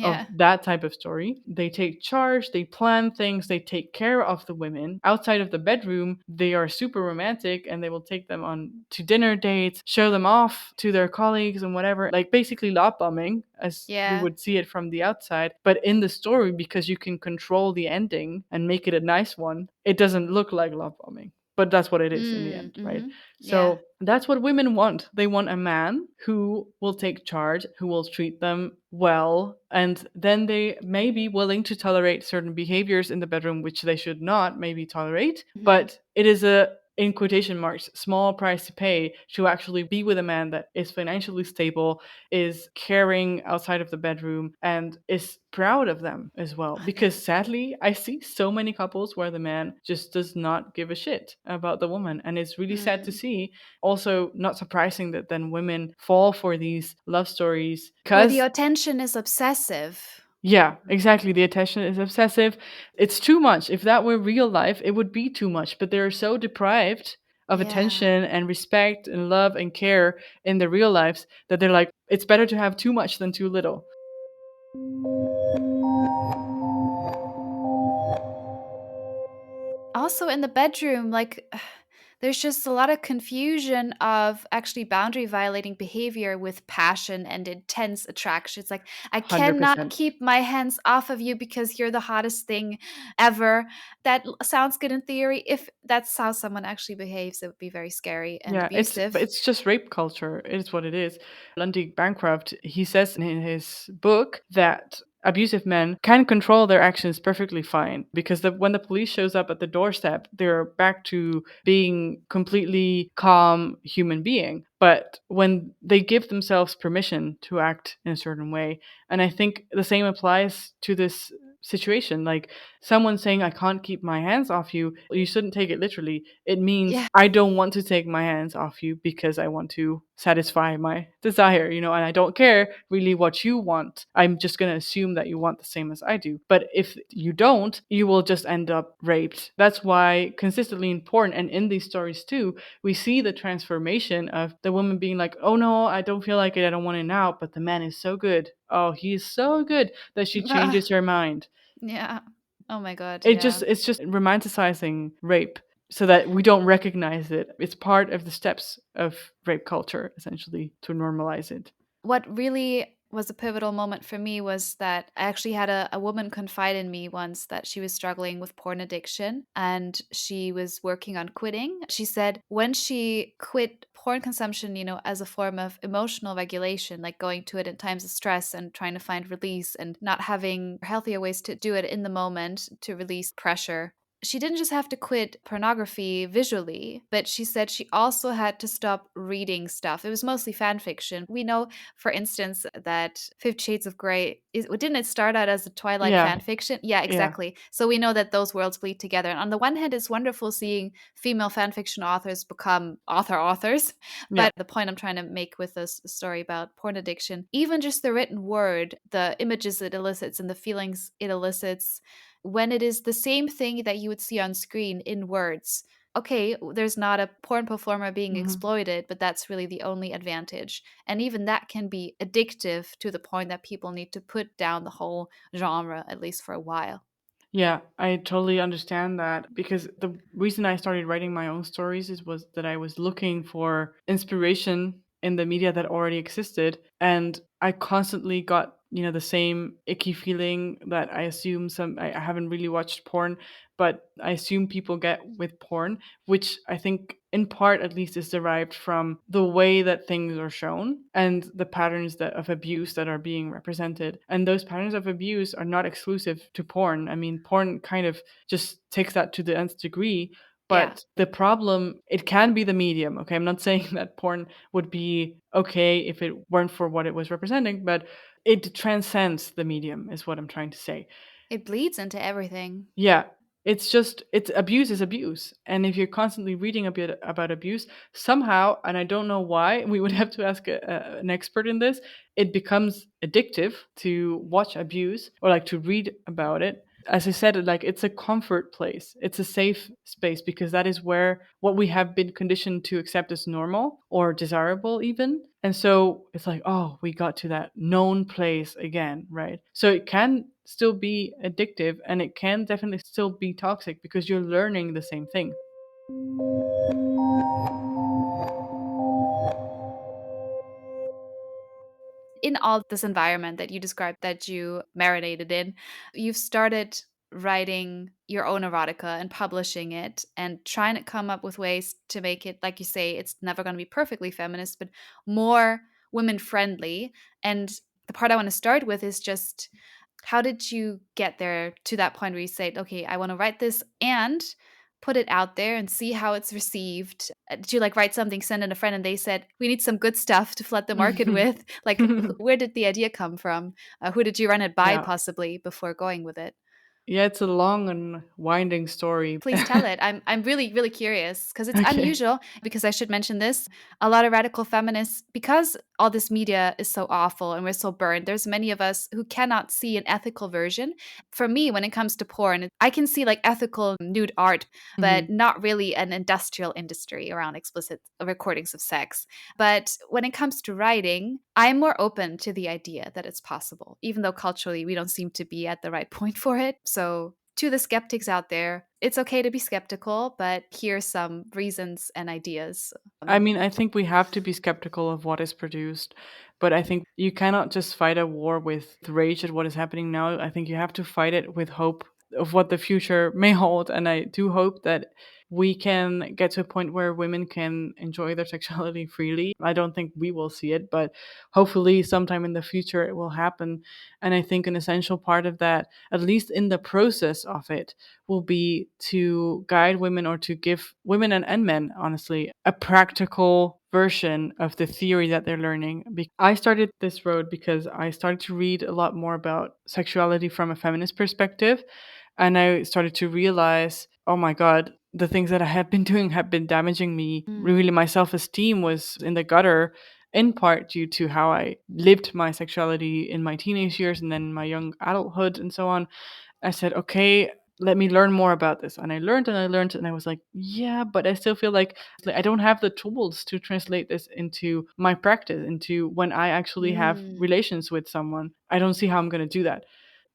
of that type of story. They take charge, they plan things, they take care of the women. Outside of the bedroom, they are super romantic and they will take them on to dinner dates, show them off to their colleagues and whatever. Like basically love bombing as we would see it from the outside. But in the story, because you can control the ending and make it a nice one, it doesn't look like love bombing. But that's what it is in the end, right? So that's what women want. They want a man who will take charge, who will treat them well, and then they may be willing to tolerate certain behaviors in the bedroom, which they should not maybe tolerate. But it is a, in quotation marks, small price to pay to actually be with a man that is financially stable, is caring outside of the bedroom, and is proud of them as well. Because sadly, I see so many couples where the man just does not give a shit about the woman. And it's really sad to see. Also, not surprising that then women fall for these love stories. Where the attention is obsessive. Yeah, exactly. The attention is obsessive. It's too much. If that were real life, it would be too much. But they're so deprived of attention and respect and love and care in their real lives that they're like, it's better to have too much than too little. Also in the bedroom, like there's just a lot of confusion of actually boundary violating behavior with passion and intense attraction. It's like, I 100%. cannot keep my hands off of you because you're the hottest thing ever. That sounds good in theory. If that's how someone actually behaves, it would be very scary and abusive. It's just rape culture. It is what it is. Lundy Bancroft, he says in his book that abusive men can control their actions perfectly fine because when the police shows up at the doorstep, they're back to being completely calm human being. But when they give themselves permission to act in a certain way, and I think the same applies to this situation, like someone saying, I can't keep my hands off you, you shouldn't take it literally. It means I don't want to take my hands off you because I want to satisfy my desire, and I don't care really what you want. I'm just going to assume that you want the same as I do. But if you don't, you will just end up raped. That's why consistently in porn and in these stories too, we see the transformation of the woman being like, oh no, I don't feel like it, I don't want it now, but the man is so good. Oh, he's so good that she changes her mind. Yeah. Oh my God. It's just romanticizing rape so that we don't recognize it. It's part of the steps of rape culture, essentially, to normalize it. What really was a pivotal moment for me was that I actually had a woman confide in me once that she was struggling with porn addiction and she was working on quitting. She said when she quit porn consumption, as a form of emotional regulation, like going to it in times of stress and trying to find release and not having healthier ways to do it in the moment to release pressure. She didn't just have to quit pornography visually, but she said she also had to stop reading stuff. It was mostly fan fiction. We know, for instance, that 50 Shades of Grey, didn't it start out as a Twilight fan fiction? Yeah, exactly. Yeah. So we know that those worlds bleed together. And on the one hand, it's wonderful seeing female fan fiction authors become authors. But the point I'm trying to make with this story about porn addiction, even just the written word, the images it elicits and the feelings it elicits, when it is the same thing that you would see on screen in words. Okay, there's not a porn performer being exploited, but that's really the only advantage. And even that can be addictive to the point that people need to put down the whole genre, at least for a while. Yeah, I totally understand that, because the reason I started writing my own stories was that I was looking for inspiration in the media that already existed, and I constantly got the same icky feeling that I assume I haven't really watched porn, but I assume people get with porn, which I think in part at least is derived from the way that things are shown and the patterns of abuse that are being represented. And those patterns of abuse are not exclusive to porn. I mean, porn kind of just takes that to the nth degree. But the problem, it can be the medium. Okay, I'm not saying that porn would be okay if it weren't for what it was representing, but it transcends the medium is what I'm trying to say. It bleeds into everything. Yeah. it's abuse is abuse. And if you're constantly reading a bit about abuse, somehow, and I don't know why, we would have to ask an expert in this, it becomes addictive to watch abuse or like to read about it. As I said, like it's a comfort place. It's a safe space because that is where what we have been conditioned to accept as normal or desirable even. And so it's like, oh, we got to that known place again, right? So it can still be addictive and it can definitely still be toxic because you're learning the same thing. In all this environment that you described that you marinated in, you've started writing your own erotica and publishing it and trying to come up with ways to make it, like you say, it's never going to be perfectly feminist, but more women friendly. And the part I want to start with is just, how did you get there to that point where you said, okay, I want to write this and put it out there and see how it's received? Did you like write something, send it a friend, and they said, we need some good stuff to flood the market with? Like, where did the idea come from? Who did you run it by Yeah. possibly before going with it? Yeah, it's a long and winding story. Please tell it. I'm really, really curious because it's Okay. unusual. Because I should mention this, a lot of radical feminists, because all this media is so awful and we're so burned, there's many of us who cannot see an ethical version. For me, when it comes to porn, I can see like ethical nude art, but not really an industrial industry around explicit recordings of sex. But when it comes to writing, I'm more open to the idea that it's possible, even though culturally we don't seem to be at the right point for it. So to the skeptics out there, it's okay to be skeptical, but here's some reasons and ideas. I mean, I think we have to be skeptical of what is produced, but I think you cannot just fight a war with rage at what is happening now. I think you have to fight it with hope of what the future may hold. And I do hope that we can get to a point where women can enjoy their sexuality freely. I don't think we will see it, but hopefully sometime in the future it will happen. And I think an essential part of that, at least in the process of it, will be to guide women or to give women and men, honestly, a practical version of the theory that they're learning. I started this road because I started to read a lot more about sexuality from a feminist perspective. And I started to realize, oh my God, the things that I have been doing have been damaging me. Really, my self-esteem was in the gutter, in part due to how I lived my sexuality in my teenage years and then my young adulthood and so on. I said, okay, let me learn more about this. And I learned and I learned, and I was like, yeah, but I still feel like I don't have the tools to translate this into my practice, into when I actually have relations with someone. I don't see how I'm going to do that.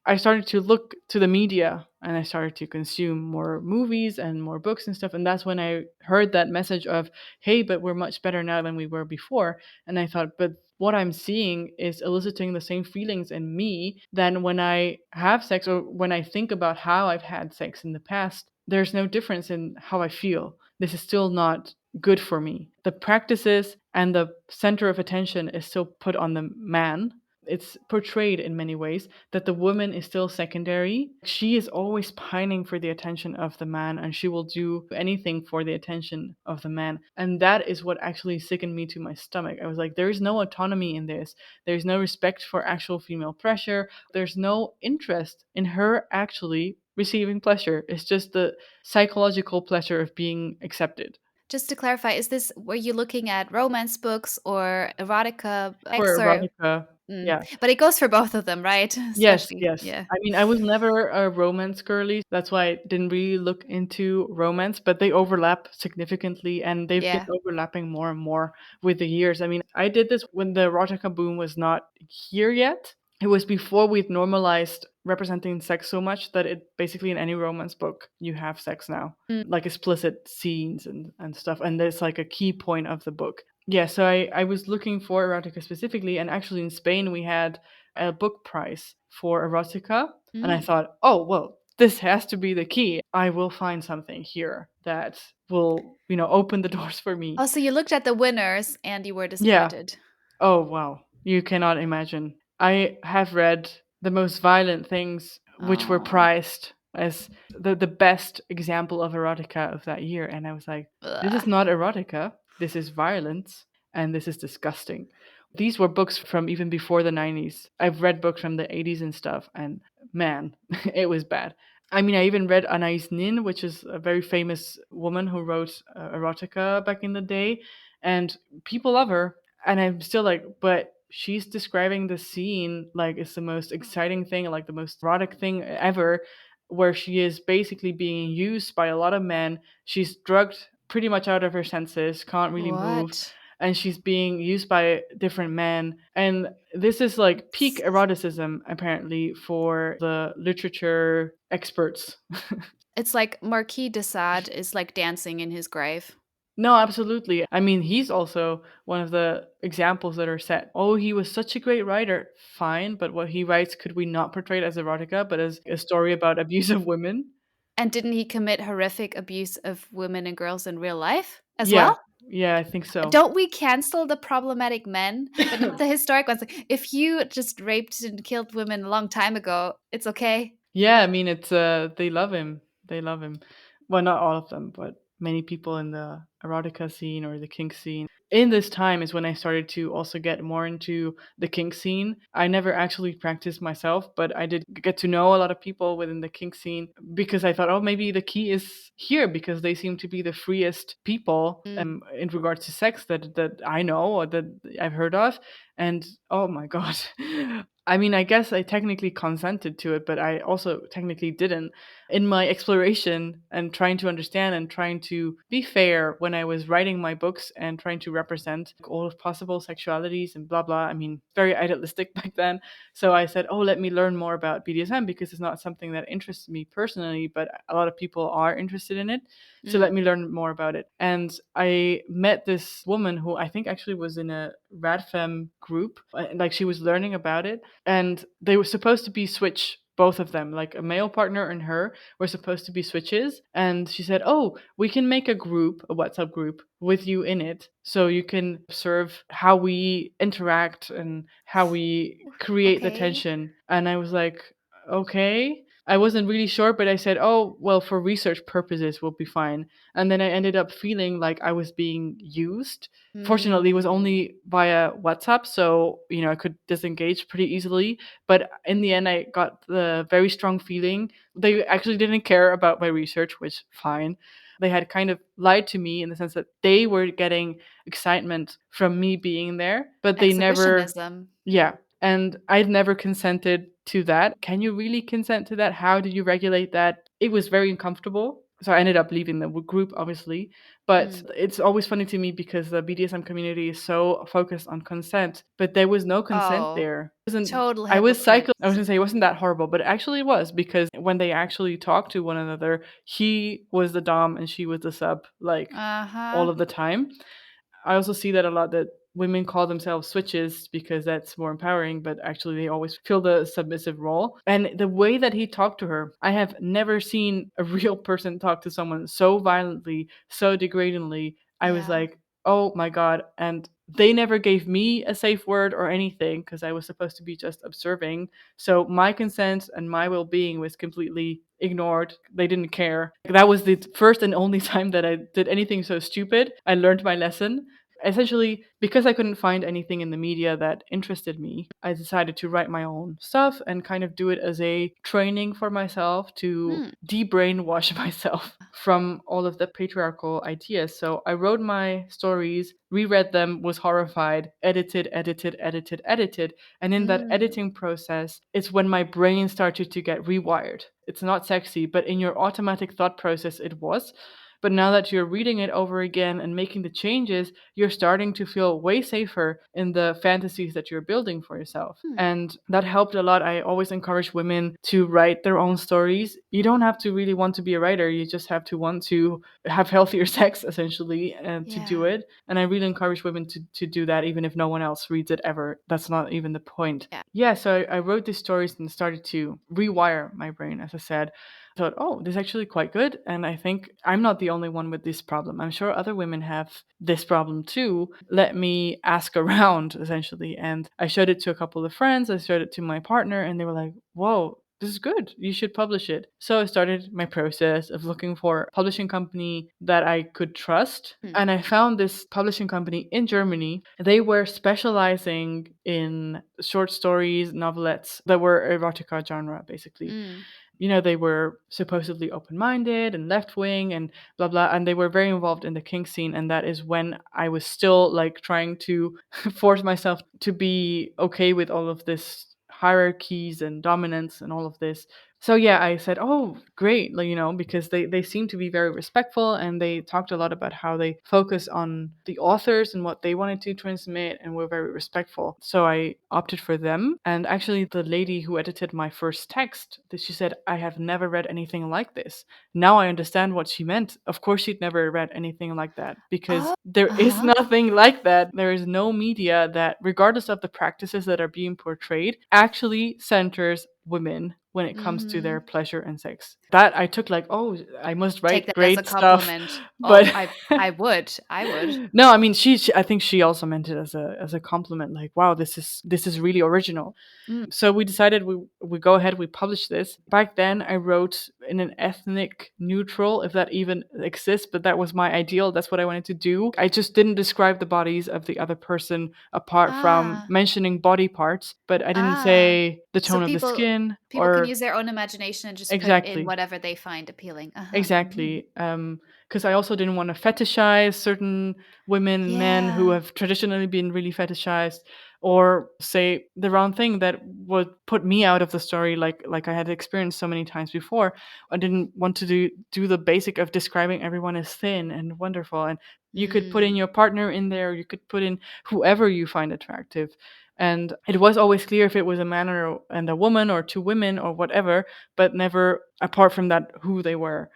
I started to look to the media and I started to consume more movies and more books and stuff. And that's when I heard that message of, hey, but we're much better now than we were before. And I thought, but what I'm seeing is eliciting the same feelings in me than when I have sex or when I think about how I've had sex in the past. There's no difference in how I feel. This is still not good for me. The practices and the center of attention is still put on the man. It's portrayed in many ways that the woman is still secondary. She is always pining for the attention of the man and she will do anything for the attention of the man. And that is what actually sickened me to my stomach. I was like, there is no autonomy in this. There's no respect for actual female pressure. There's no interest in her actually receiving pleasure. It's just the psychological pleasure of being accepted. Just to clarify, were you looking at romance books or erotica? For erotica, yeah. But it goes for both of them, right? Yes, Especially, yes. yeah. I mean, I was never a romance girly. That's why I didn't really look into romance, but they overlap significantly and they've been overlapping more and more with the years. I mean, I did this when the erotica boom was not here yet. It was before we'd normalized representing sex so much that it basically in any romance book you have sex now, like explicit scenes and stuff. And there's like a key point of the book. Yeah, so I was looking for erotica specifically, and actually in Spain we had a book prize for erotica, and I thought, oh well, this has to be the key. I will find something here that will, open the doors for me. Oh, so you looked at the winners and you were disappointed. Yeah. Oh wow, you cannot imagine. I have read the most violent things which were prized as the best example of erotica of that year, and I was like, this is not erotica. This is violence, and this is disgusting. These were books from even before the 90s. I've read books from the 80s and stuff, and man, it was bad. I mean, I even read Anais Nin, which is a very famous woman who wrote erotica back in the day, and people love her. And I'm still like, but she's describing the scene like it's the most exciting thing, like the most erotic thing ever, where she is basically being used by a lot of men. She's drugged pretty much out of her senses, can't really move, What? and she's being used by different men. And this is like peak eroticism, apparently, for the literature experts. It's like Marquis de Sade is like dancing in his grave. No, absolutely. I mean, he's also one of the examples that are set. Oh, he was such a great writer. Fine, but what he writes, could we not portray it as erotica, but as a story about abuse of women? And didn't he commit horrific abuse of women and girls in real life as Yeah. well? Yeah, I think so. Don't we cancel the problematic men, but not the historic ones? Like, if you just raped and killed women a long time ago, it's okay. Yeah, I mean, it's they love him. They love him. Well, not all of them, but many people in the erotica scene or the kink scene. In this time is when I started to also get more into the kink scene. I never actually practiced myself, but I did get to know a lot of people within the kink scene because I thought, oh, maybe the key is here because they seem to be the freest people in regards to sex that I know or that I've heard of. And oh my God. I mean, I guess I technically consented to it, but I also technically didn't. In my exploration and trying to understand and trying to be fair when I was writing my books and trying to represent all of possible sexualities and blah, blah. I mean, very idealistic back then. So I said, oh, let me learn more about BDSM because it's not something that interests me personally, but a lot of people are interested in it. So let me learn more about it. And I met this woman who I think actually was in a Radfem group. Like she was learning about it. And they were supposed to be switch, both of them, like a male partner and her were supposed to be switches. And she said, oh, we can make a group, a WhatsApp group with you in it. So you can observe how we interact and how we create the tension. And I was like, okay. I wasn't really sure, but I said, oh, well, for research purposes, we'll be fine. And then I ended up feeling like I was being used. Fortunately, it was only via WhatsApp, so, you know, I could disengage pretty easily. But in the end, I got the very strong feeling they actually didn't care about my research, which fine. They had kind of lied to me in the sense that they were getting excitement from me being there, but they never. Exhibitionism. Yeah. And I'd never consented to that. Can you really consent to that? How did you regulate that? It was very uncomfortable. So I ended up leaving the group, obviously. But it's always funny to me because the BDSM community is so focused on consent, but there was no consent there. Total I was hypocrites. I was going to say it wasn't that horrible, but actually it was because when they actually talked to one another, he was the dom and she was the sub, like all of the time. I also see that a lot, that women call themselves switches because that's more empowering, but actually they always feel the submissive role. And the way that he talked to her, I have never seen a real person talk to someone so violently, so degradingly. I was like, oh my God. And they never gave me a safe word or anything because I was supposed to be just observing. So my consent and my well-being was completely ignored. They didn't care. That was the first and only time that I did anything so stupid. I learned my lesson. Essentially, because I couldn't find anything in the media that interested me, I decided to write my own stuff and kind of do it as a training for myself to de-brainwash myself from all of the patriarchal ideas. So I wrote my stories, reread them, was horrified, edited. And in that editing process, it's when my brain started to get rewired. It's not sexy, but in your automatic thought process, it was. But now that you're reading it over again and making the changes, you're starting to feel way safer in the fantasies that you're building for yourself. And that helped a lot. I always encourage women to write their own stories. You don't have to really want to be a writer. You just have to want to have healthier sex, essentially, and to do it. And I really encourage women to do that, even if no one else reads it ever. That's not even the point. Yeah, so I wrote these stories and started to rewire my brain, as I said. Thought, oh, this is actually quite good. And I think I'm not the only one with this problem. I'm sure other women have this problem too. Let me ask around, essentially. And I showed it to a couple of friends. I showed it to my partner, and they were like, whoa, this is good. You should publish it. So I started my process of looking for a publishing company that I could trust. And I found this publishing company in Germany. They were specializing in short stories, novelettes that were erotica genre, basically. They were supposedly open-minded and left-wing and blah blah, and they were very involved in the kink scene. And that is when I was still like trying to force myself to be okay with all of this hierarchies and dominance and all of this. So yeah, I said, oh, great, because they seem to be very respectful, and they talked a lot about how they focus on the authors and what they wanted to transmit, and were very respectful. So I opted for them. And actually, the lady who edited my first text, she said, I have never read anything like this. Now I understand what she meant. Of course, she'd never read anything like that, because there is nothing like that. There is no media that, regardless of the practices that are being portrayed, actually centers women when it comes to their pleasure and sex. That I took like, oh, I must write Take that great as a stuff. compliment. But I would. No, I mean, she I think she also meant it as a compliment. Like, wow, this is really original. So we decided we go ahead, we publish this. Back then, I wrote in an ethnic neutral, if that even exists, but that was my ideal. That's what I wanted to do. I just didn't describe the bodies of the other person apart from mentioning body parts, but I didn't say the tone of the skin. People can use their own imagination and just put in whatever they find appealing. Exactly. Because I also didn't want to fetishize certain women and men who have traditionally been really fetishized, or say the wrong thing that would put me out of the story, like I had experienced so many times before. I didn't want to do the basic of describing everyone as thin and wonderful. And you could put in your partner in there, you could put in whoever you find attractive. And it was always clear if it was a man and a woman, or two women, or whatever, but never apart from that who they were.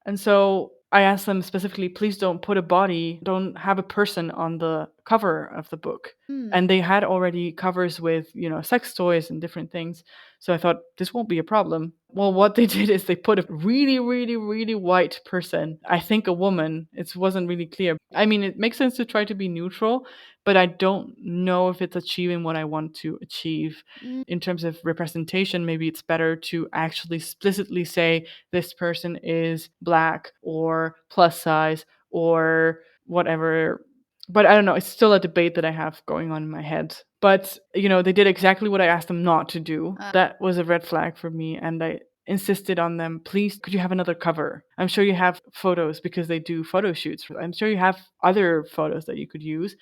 And so I asked them specifically, please don't put a body, don't have a person on the cover of the book. And they had already covers with, sex toys and different things. So I thought, this won't be a problem. Well, what they did is they put a really, really, really white person. I think a woman. It wasn't really clear. I mean, it makes sense to try to be neutral, but I don't know if it's achieving what I want to achieve. In terms of representation, maybe it's better to actually explicitly say this person is black or plus size or whatever. But I don't know, it's still a debate that I have going on in my head. But, they did exactly what I asked them not to do. That was a red flag for me. And I insisted on them, please, could you have another cover? I'm sure you have photos, because they do photo shoots. I'm sure you have other photos that you could use.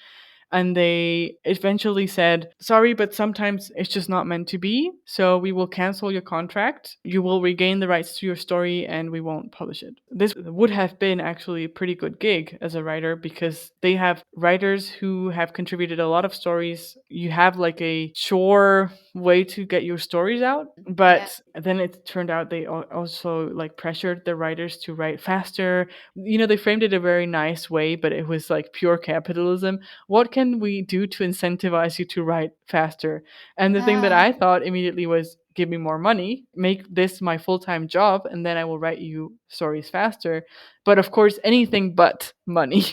And they eventually said, sorry, but sometimes it's just not meant to be. So we will cancel your contract. You will regain the rights to your story, and we won't publish it. This would have been actually a pretty good gig as a writer, because they have writers who have contributed a lot of stories. You have like a sure way to get your stories out. But then it turned out they also like pressured the writers to write faster. They framed it a very nice way, but it was like pure capitalism. What can we do to incentivize you to write faster? And the thing that I thought immediately was, give me more money, make this my full-time job, and then I will write you stories faster. But of course, anything but money,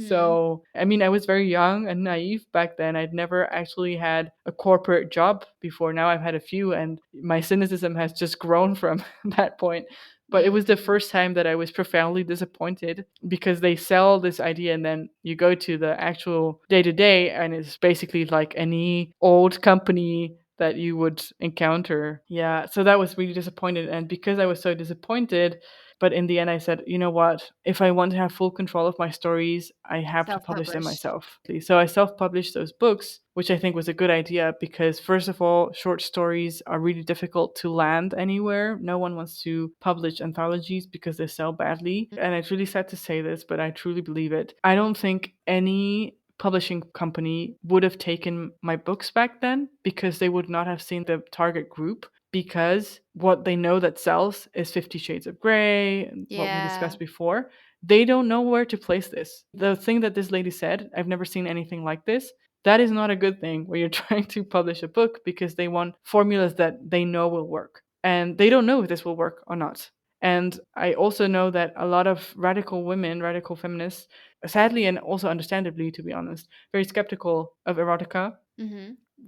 So, I mean, I was very young and naive back then. I'd never actually had a corporate job before. Now I've had a few, and my cynicism has just grown from that point. But it was the first time that I was profoundly disappointed, because they sell this idea, and then you go to the actual day-to-day, and it's basically like any old company that you would encounter. Yeah, so that was really disappointed. And because I was so disappointed, but in the end I said, you know what, if I want to have full control of my stories, I have to publish them myself. So I self-published those books, which I think was a good idea, because first of all, short stories are really difficult to land anywhere. No one wants to publish anthologies because they sell badly. And it's really sad to say this, but I truly believe it. I don't think any publishing company would have taken my books back then, because they would not have seen the target group, because what they know that sells is 50 Shades of Grey and what we discussed before. They don't know where to place this. The thing that this lady said, I've never seen anything like this, that is not a good thing where you're trying to publish a book, because they want formulas that they know will work. And they don't know if this will work or not. And I also know that a lot of radical women, radical feminists, sadly and also understandably, to be honest, very skeptical of erotica.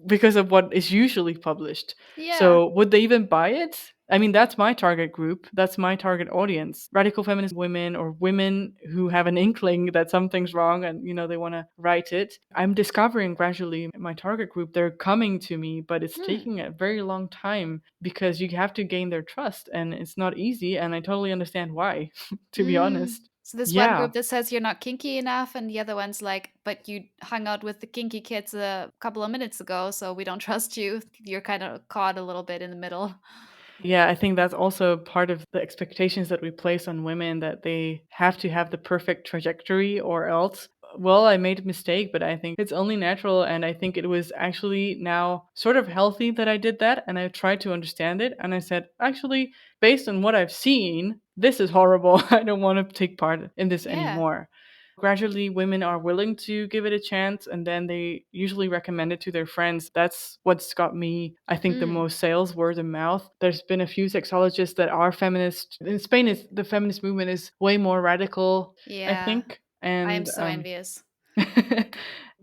because of what is usually published. Yeah. So would they even buy it? I mean, that's my target group. That's my target audience. Radical feminist women, or women who have an inkling that something's wrong and, they want to write it. I'm discovering gradually my target group. They're coming to me, but it's taking a very long time because you have to gain their trust, and it's not easy. And I totally understand why, to be honest. So this one Yeah. group that says you're not kinky enough, and the other one's like, but you hung out with the kinky kids a couple of minutes ago, so we don't trust you. You're kind of caught a little bit in the middle. Yeah, I think that's also part of the expectations that we place on women, that they have to have the perfect trajectory or else. Well, I made a mistake, but I think it's only natural. And I think it was actually now sort of healthy that I did that. And I tried to understand it. And I said, actually, based on what I've seen, this is horrible. I don't want to take part in this anymore. Gradually, women are willing to give it a chance, and then they usually recommend it to their friends. That's what's got me, I think, the most sales, word of mouth. There's been a few sexologists that are feminist. In Spain, the feminist movement is way more radical, I think. And I'm so envious.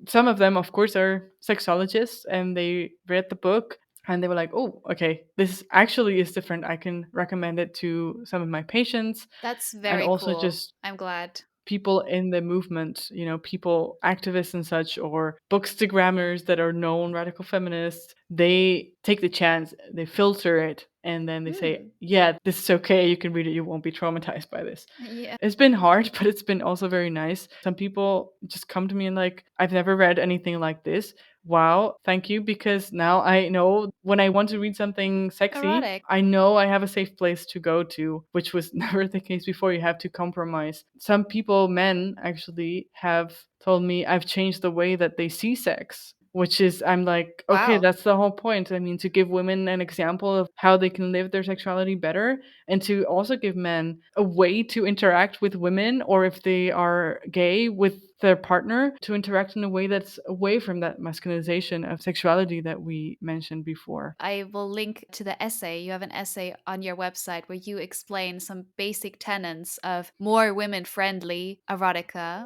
Some of them, of course, are sexologists, and they read the book and they were like, oh, okay, this actually is different. I can recommend it to some of my patients. That's very and also cool. just I'm glad. people in the movement, people, activists and such, or bookstagrammers that are known radical feminists, they take the chance, they filter it, and then they say, yeah, this is okay, you can read it, you won't be traumatized by this. Yeah. It's been hard, but it's been also very nice. Some people just come to me and like, I've never read anything like this. Wow, thank you, because now I know when I want to read something sexy, Erotic. I know I have a safe place to go to, which was never the case before. You have to compromise. Some people, men actually, have told me I've changed the way that they see sex, which is, I'm like, okay, Wow. that's the whole point. I mean, to give women an example of how they can live their sexuality better, and to also give men a way to interact with women, or if they are gay, with their partner, to interact in a way that's away from that masculinization of sexuality that we mentioned before. I will link to the essay. You have an essay on your website where you explain some basic tenets of more women-friendly erotica.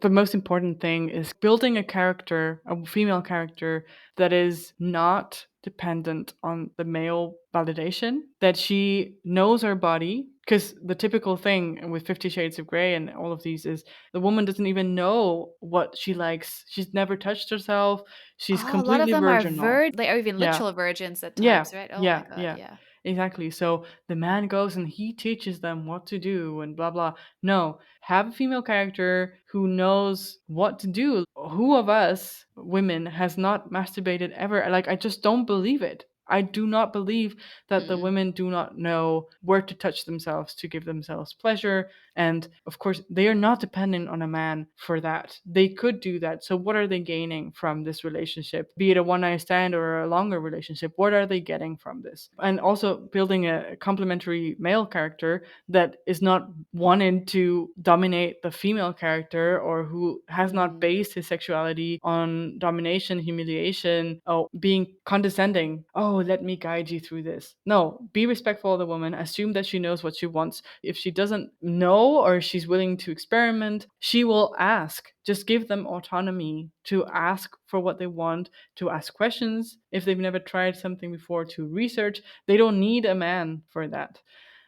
The most important thing is building a character, a female character, that is not dependent on the male validation, that she knows her body. Because the typical thing with 50 Shades of Grey and all of these is the woman doesn't even know what she likes. She's never touched herself. She's completely a lot of them virginal. are they are even literal virgins at times, right? Oh yeah, my god, yeah. Exactly. So the man goes and he teaches them what to do and blah, blah. No, have a female character who knows what to do. Who of us women has not masturbated ever? Like, I just don't believe it. I do not believe that the women do not know where to touch themselves to give themselves pleasure. And of course, they are not dependent on a man for that. They could do that. So what are they gaining from this relationship? Be it a one night stand or a longer relationship, what are they getting from this? And also building a complementary male character that is not wanting to dominate the female character, or who has not based his sexuality on domination, humiliation, or being condescending. Oh, let me guide you through this. No, be respectful of the woman. Assume that she knows what she wants. If she doesn't know, or she's willing to experiment, she will ask. Just give them autonomy to ask for what they want, to ask questions if they've never tried something before, to research. They don't need a man for that.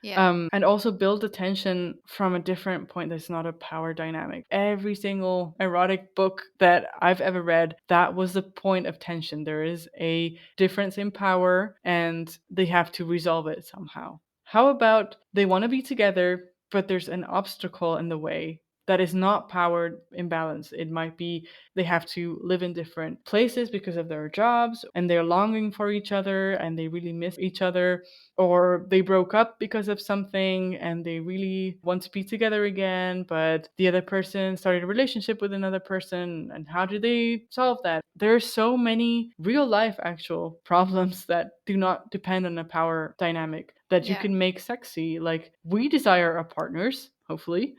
Yeah. And also build attention from a different point that's not a power dynamic. Every single erotic book that I've ever read, that was the point of tension. There is a difference in power and they have to resolve it somehow. How about they want to be together, but there's an obstacle in the way that is not power imbalance. It might be they have to live in different places because of their jobs, and they're longing for each other and they really miss each other, or they broke up because of something and they really want to be together again, but the other person started a relationship with another person, and how do they solve that? There are so many real life actual problems that do not depend on a power dynamic that you can make sexy. Like, we desire our partners, hopefully.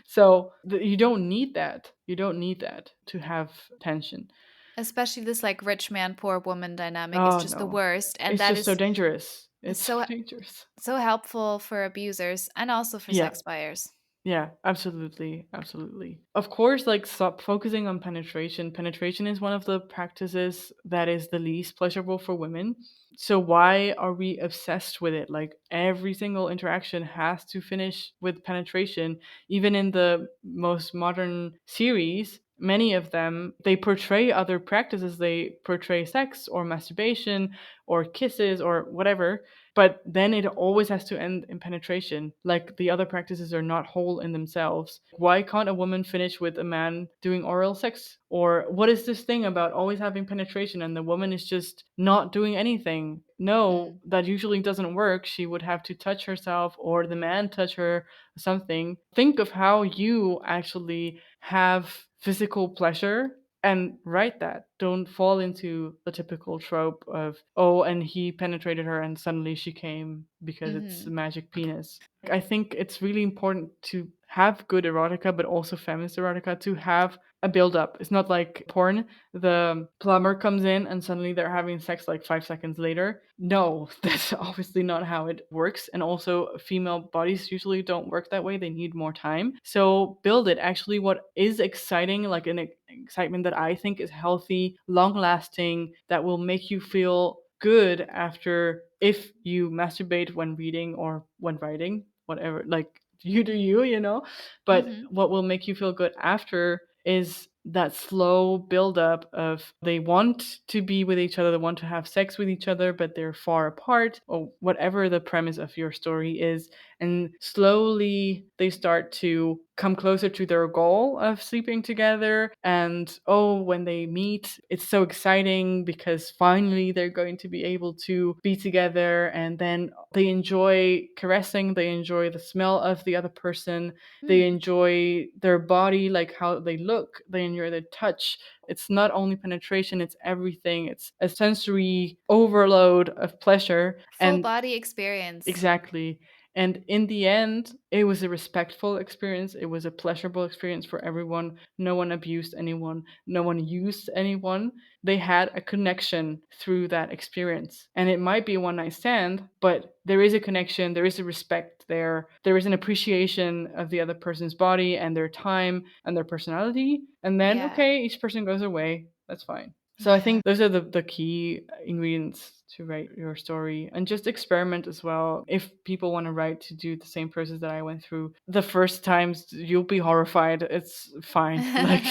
So you don't need that. You don't need that to have tension. Especially this like rich man, poor woman dynamic is Oh, just the no. worst. And It's that just so is dangerous. It's so dangerous. so helpful for abusers and also for Yeah. sex buyers. Yeah, absolutely. Absolutely. Of course, like, stop focusing on penetration. Penetration is one of the practices that is the least pleasurable for women. So why are we obsessed with it? Like, every single interaction has to finish with penetration. Even in the most modern series, many of them, they portray other practices. They portray sex or masturbation or kisses or whatever, but then it always has to end in penetration. Like, the other practices are not whole in themselves. Why can't a woman finish with a man doing oral sex? Or what is this thing about always having penetration and the woman is just not doing anything? No, that usually doesn't work. She would have to touch herself or the man touch her or something. Think of how you actually have physical pleasure and write that. Don't fall into the typical trope of, oh, and he penetrated her and suddenly she came because it's a magic penis. I think it's really important to have good erotica, but also feminist erotica, to have a build up. It's not like porn. The plumber comes in and suddenly they're having sex like 5 seconds later. No, that's obviously not how it works. And also, female bodies usually don't work that way. They need more time. So build it. Actually, what is exciting, like an excitement that I think is healthy, long lasting, that will make you feel good after, if you masturbate when reading or when writing, whatever, like, you do you, you know. But what will make you feel good after is that slow buildup of, they want to be with each other, they want to have sex with each other, but they're far apart, or whatever the premise of your story is. And slowly they start to come closer to their goal of sleeping together. And oh, when they meet, it's so exciting because finally they're going to be able to be together. And then they enjoy caressing, they enjoy the smell of the other person, they enjoy their body, like how they look, they enjoy their touch. It's not only penetration, it's everything. It's a sensory overload of pleasure. Full body experience. Exactly. And in the end, it was a respectful experience. It was a pleasurable experience for everyone. No one abused anyone. No one used anyone. They had a connection through that experience. And it might be a one night stand, but there is a connection. There is a respect there. There is an appreciation of the other person's body and their time and their personality. And then, okay, each person goes away. That's fine. So I think those are the key ingredients to write your story, and just experiment as well. If people want to write, to do the same process that I went through. The first times you'll be horrified. It's fine. Like,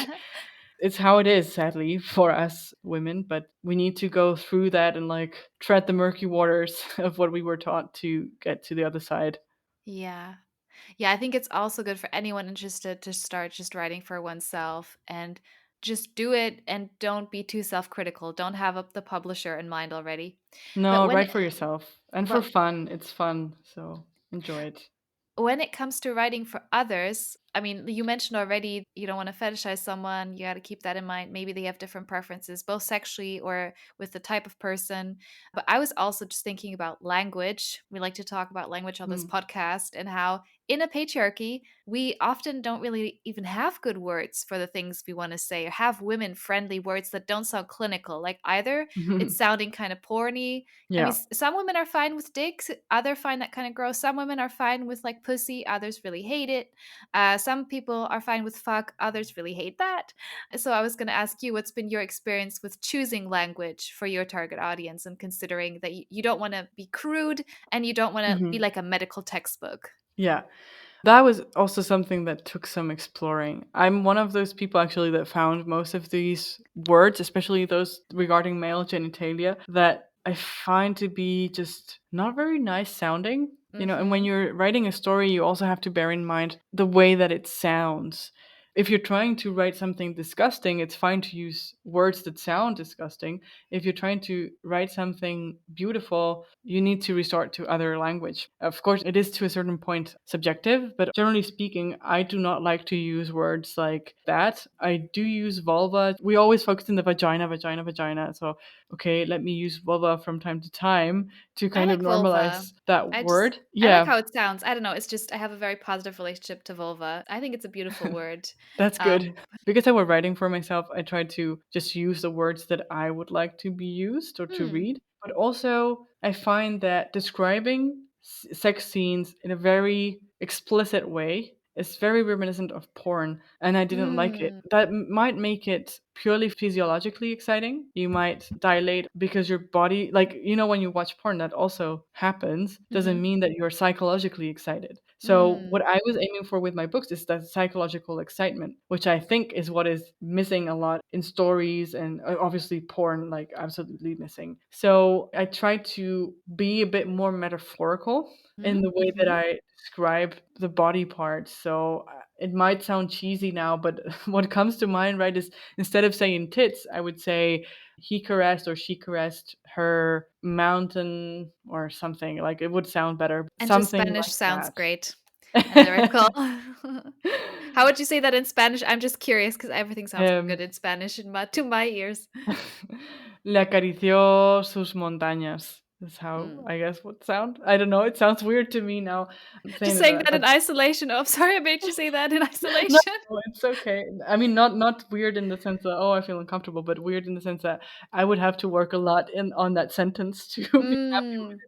it's how it is, sadly, for us women, but we need to go through that and like tread the murky waters of what we were taught to get to the other side. Yeah. Yeah, I think it's also good for anyone interested to start just writing for oneself and just do it, and don't be too self-critical. Don't have the publisher in mind already. But No, write for yourself and for fun. It's fun, so enjoy it. When it comes to writing for others, I mean, you mentioned already you don't want to fetishize someone. You got to keep that in mind. Maybe they have different preferences, both sexually or with the type of person. But I was also just thinking about language. We like to talk about language on this podcast, and how in a patriarchy, we often don't really even have good words for the things we want to say, or have women-friendly words that don't sound clinical. Like, either it's sounding kind of porny. Yeah. I mean, some women are fine with dicks, others find that kind of gross. Some women are fine with like pussy, others really hate it. Some people are fine with fuck, others really hate that. So I was going to ask you, what's been your experience with choosing language for your target audience, and considering that you don't want to be crude and you don't want to be like a medical textbook? Yeah. That was also something that took some exploring. I'm one of those people actually that found most of these words, especially those regarding male genitalia, that I find to be just not very nice sounding. You know, and when you're writing a story, you also have to bear in mind the way that it sounds. If you're trying to write something disgusting, it's fine to use words that sound disgusting. If you're trying to write something beautiful, you need to resort to other language. Of course, it is to a certain point subjective, but generally speaking, I do not like to use words like that. I do use vulva. We always focus on the vagina, vagina, vagina. So, okay, let me use vulva from time to time to kind of normalize that word. I like how it sounds. I don't know. It's just, I have a very positive relationship to vulva. I think it's a beautiful word. That's good. Because I was writing for myself, I tried to just use the words that I would like to be used or to read. But also, I find that describing sex scenes in a very explicit way is very reminiscent of porn, and I didn't like it. That might make it purely physiologically exciting. You might dilate because your body, like, when you watch porn, that also happens, doesn't mean that you're psychologically excited. So what I was aiming for with my books is that psychological excitement, which I think is what is missing a lot in stories, and obviously porn, like, absolutely missing. So I tried to be a bit more metaphorical in the way that I describe the body parts. So it might sound cheesy now, but what comes to mind, right, is instead of saying tits, I would say he caressed or she caressed her mountain or something. Like, it would sound better. And Something just Spanish like sounds that. great and lyrical. How would you say that in Spanish? I'm just curious because everything sounds good in Spanish to my ears. Le acarició sus montañas. Is how I guess would sound. I don't know. It sounds weird to me now. Just saying that in isolation. Oh, I'm sorry I made you say that in isolation. No, it's okay. I mean, not weird in the sense that, oh, I feel uncomfortable, but weird in the sense that I would have to work a lot on that sentence to be happy with it.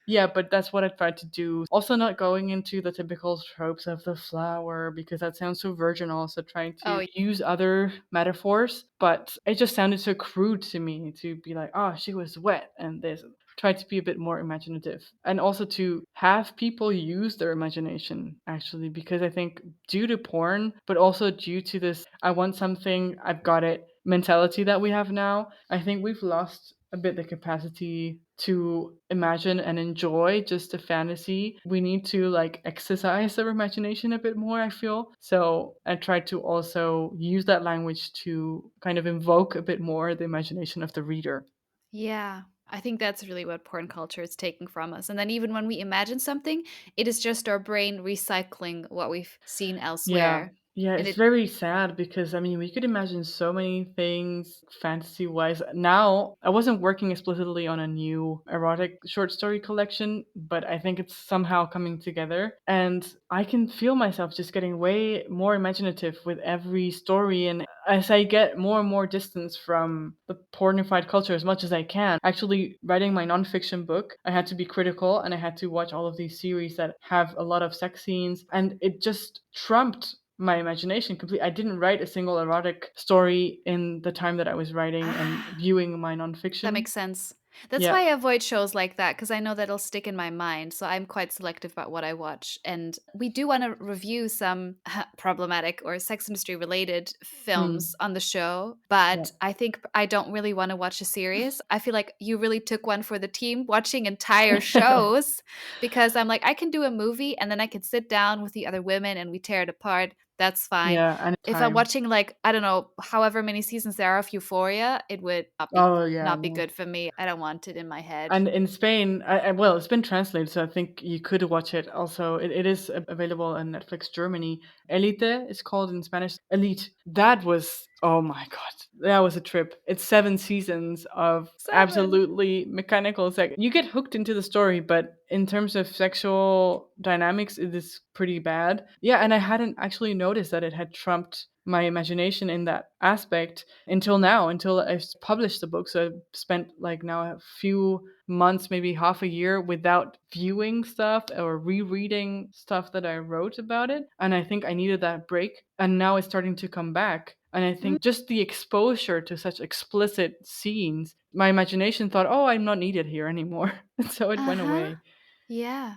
Yeah, but that's what I tried to do. Also, not going into the typical tropes of the flower, because that sounds so virginal. So trying to use other metaphors, but it just sounded so crude to me to be like, oh, she was wet and this. Try to be a bit more imaginative, and also to have people use their imagination, actually, because I think due to porn, but also due to this I want something, I've got it mentality that we have now, I think we've lost a bit the capacity to imagine and enjoy just a fantasy. We need to, like, exercise our imagination a bit more, I feel. So I try to also use that language to kind of invoke a bit more the imagination of the reader. Yeah, I think that's really what porn culture is taking from us. And then even when we imagine something, it is just our brain recycling what we've seen elsewhere. Yeah, it's very sad because, I mean, we could imagine so many things fantasy-wise. Now, I wasn't working explicitly on a new erotic short story collection, but I think it's somehow coming together. And I can feel myself just getting way more imaginative with every story. And as I get more and more distance from the pornified culture as much as I can, actually writing my nonfiction book, I had to be critical and I had to watch all of these series that have a lot of sex scenes. And it just trumped my imagination completely. I didn't write a single erotic story in the time that I was writing and viewing my nonfiction. That makes sense. That's why I avoid shows like that, because I know that it'll stick in my mind. So I'm quite selective about what I watch. And we do want to review some problematic or sex industry related films on the show. But I think I don't really want to watch a series. I feel like you really took one for the team, watching entire shows, because I'm like, I can do a movie and then I can sit down with the other women and we tear it apart. That's fine. Yeah, if I'm watching, like, I don't know, however many seasons there are of Euphoria, it would not be good for me. I don't want it in my head. And in Spain, well, it's been translated, so I think you could watch it. Also, it is available on Netflix Germany. Elite is called in Spanish. Elite. That was, oh my God, that was a trip. It's 7 seasons of absolutely mechanical sex. You get hooked into the story, but in terms of sexual dynamics, it is pretty bad. Yeah, and I hadn't actually noticed that it had trumped my imagination in that aspect until now, until I published the book. So I've spent, like, now a few months, maybe half a year, without viewing stuff or rereading stuff that I wrote about it. And I think I needed that break. And now it's starting to come back. And I think just the exposure to such explicit scenes, my imagination thought, oh, I'm not needed here anymore. So it went away. Yeah.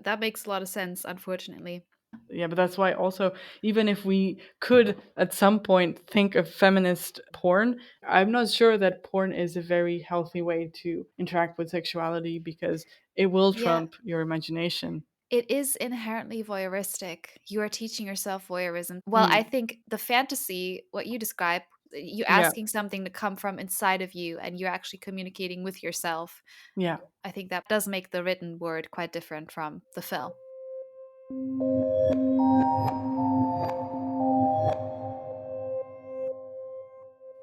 That makes a lot of sense, unfortunately. Yeah, but that's why also, even if we could at some point think of feminist porn, I'm not sure that porn is a very healthy way to interact with sexuality, because it will trump your imagination. It is inherently voyeuristic. You are teaching yourself voyeurism. Well, I think the fantasy, what you describe, you asking something to come from inside of you and you're actually communicating with yourself. Yeah. I think that does make the written word quite different from the film.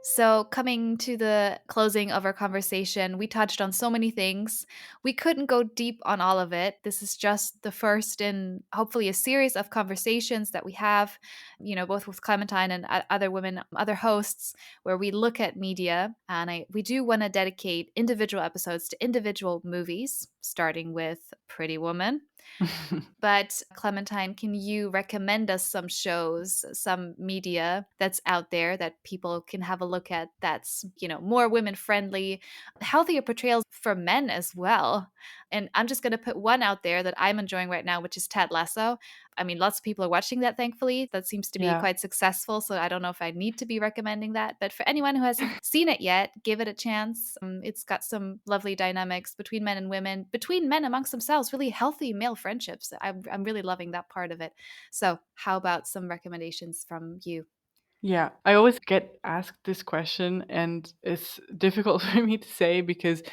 So, coming to the closing of our conversation, we touched on so many things. We couldn't go deep on all of it. This is just the first in hopefully a series of conversations that we have, both with Clementine and other women, other hosts, where we look at media. And we do want to dedicate individual episodes to individual movies, starting with Pretty Woman. But Clementine, can you recommend us some shows, some media that's out there that people can have a look at that's, more women friendly, healthier portrayals for men as well? And I'm just going to put one out there that I'm enjoying right now, which is Ted Lasso. I mean, lots of people are watching that, thankfully. That seems to be Yeah. quite successful. So I don't know if I need to be recommending that. But for anyone who hasn't seen it yet, give it a chance. It's got some lovely dynamics between men and women, between men amongst themselves, really healthy male friendships. I'm really loving that part of it. So, how about some recommendations from you? Yeah, I always get asked this question, and it's difficult for me to say because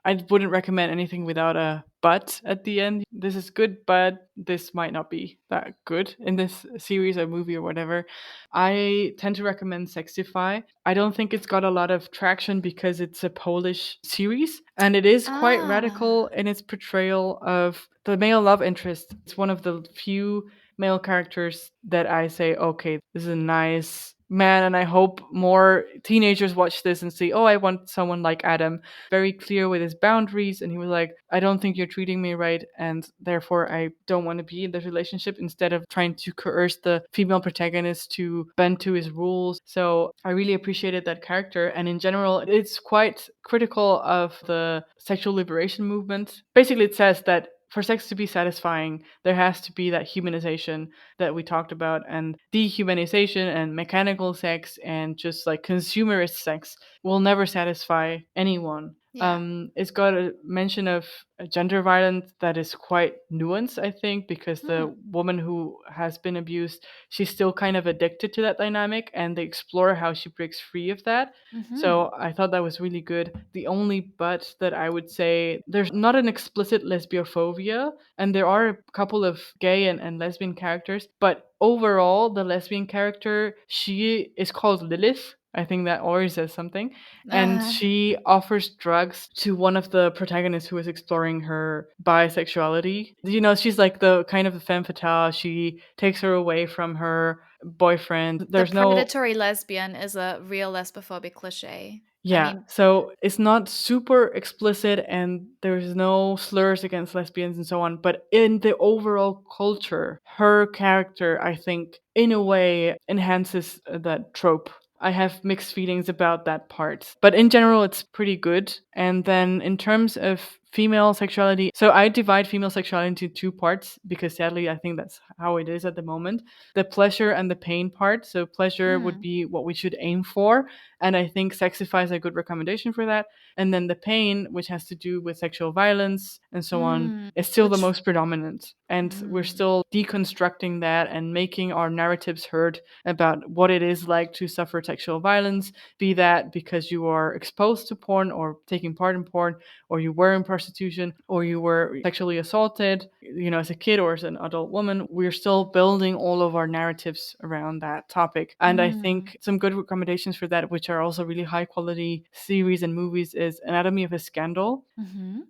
I wouldn't recommend anything without a but at the end. This is good, but this might not be that good in this series or movie or whatever. I tend to recommend Sexify. I don't think it's got a lot of traction because it's a Polish series and it is quite radical in its portrayal of the male love interest. It's one of the few male characters that I say, okay, this is a nice man, and I hope more teenagers watch this and see, oh, I want someone like Adam, very clear with his boundaries. And he was like, I don't think you're treating me right, and therefore I don't want to be in this relationship, instead of trying to coerce the female protagonist to bend to his rules. So I really appreciated that character. And in general, it's quite critical of the sexual liberation movement. Basically, it says that for sex to be satisfying, there has to be that humanization that we talked about, and dehumanization and mechanical sex and just like consumerist sex will never satisfy anyone. Yeah. It's got a mention of gender violence that is quite nuanced, I think, because the woman who has been abused, she's still kind of addicted to that dynamic, and they explore how she breaks free of that. So I thought that was really good. The only but that I would say, there's not an explicit lesbiophobia, and there are a couple of gay and lesbian characters, but overall, the lesbian character, she is called Lilith. I think that already says something. And she offers drugs to one of the protagonists who is exploring her bisexuality. She's like the kind of the femme fatale. She takes her away from her boyfriend. There's the predatory lesbian is a real lesbophobic cliche. Yeah, so it's not super explicit and there's no slurs against lesbians and so on, but in the overall culture, her character, I think, in a way enhances that trope. I have mixed feelings about that part, but in general, it's pretty good. And then in terms of female sexuality, so I divide female sexuality into two parts because sadly, I think that's how it is at the moment. The pleasure and the pain part. So pleasure would be what we should aim for, and I think Sexify is a good recommendation for that. And then the pain, which has to do with sexual violence and so on, is still the most predominant. And we're still deconstructing that and making our narratives heard about what it is like to suffer sexual violence, be that because you are exposed to porn or taking part in porn, or you were in prostitution, or you were sexually assaulted, as a kid or as an adult woman. We're still building all of our narratives around that topic. And I think some good recommendations for that, which are also really high quality series and movies, is Anatomy of a Scandal,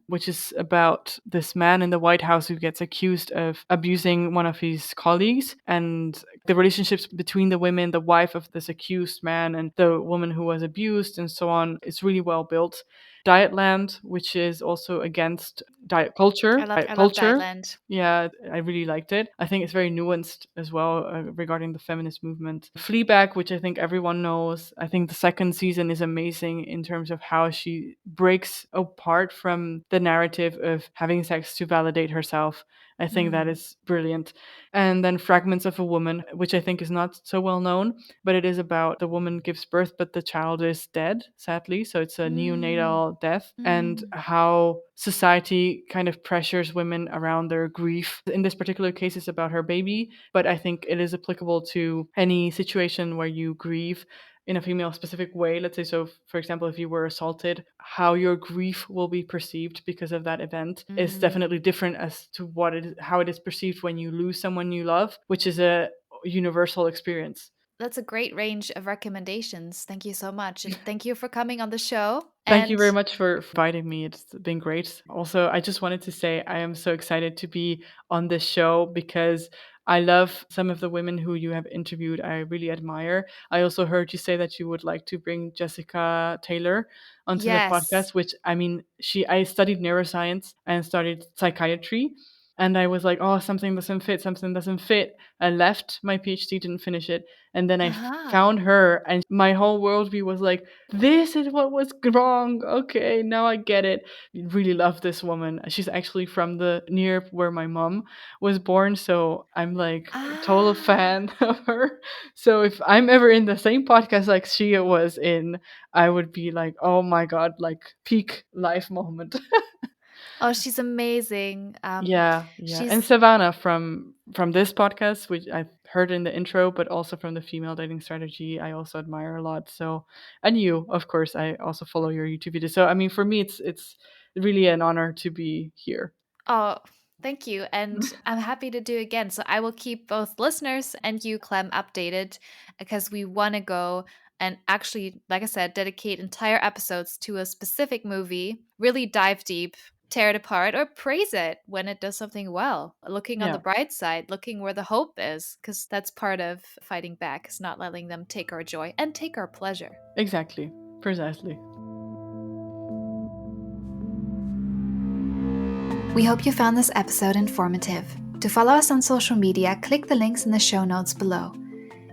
which is about this man in the White House who gets accused of abusing one of his colleagues, and the relationships between the women, the wife of this accused man and the woman who was abused and so on. It's really well built. Dietland, which is also against diet culture. I love Dietland. Yeah, I really liked it. I think it's very nuanced as well regarding the feminist movement. Fleabag, which I think everyone knows. I think the second season is amazing in terms of how she breaks apart from the narrative of having sex to validate herself. I think that is brilliant. And then Fragments of a Woman, which I think is not so well known, but it is about the woman gives birth, but the child is dead, sadly. So it's a neonatal death, and how society kind of pressures women around their grief. In this particular case, it's about her baby, but I think it is applicable to any situation where you grieve in a female specific way. Let's say, so for example, if you were assaulted, how your grief will be perceived because of that event is definitely different as to how it is perceived when you lose someone you love, which is a universal experience. That's a great range of recommendations. Thank you so much. And thank you for coming on the show. Thank you very much for inviting me. It's been great. Also, I just wanted to say I am so excited to be on this show because I love some of the women who you have interviewed. I really admire. I also heard you say that you would like to bring Jessica Taylor onto the podcast, which I studied neuroscience and studied psychiatry. And I was like, oh, something doesn't fit. I left my PhD, didn't finish it. And then I found her, and my whole worldview was like, this is what was wrong. Okay, now I get it. Really love this woman. She's actually from the near where my mom was born. So I'm like a total fan of her. So if I'm ever in the same podcast like she was in, I would be like, oh my God, like peak life moment. Oh, she's amazing. Yeah. And Savannah from this podcast, which I've heard in the intro, but also from the Female Dating Strategy, I also admire a lot. So, and you, of course, I also follow your YouTube videos. So, I mean, for me, it's really an honor to be here. Oh, thank you. And I'm happy to do again. So I will keep both listeners and you, Clem, updated because we want to go and actually, like I said, dedicate entire episodes to a specific movie, really dive deep, tear it apart, or praise it when it does something well. Looking on the bright side, looking where the hope is, because that's part of fighting back, is not letting them take our joy and take our pleasure. Exactly. Precisely. We hope you found this episode informative. To follow us on social media, click the links in the show notes below.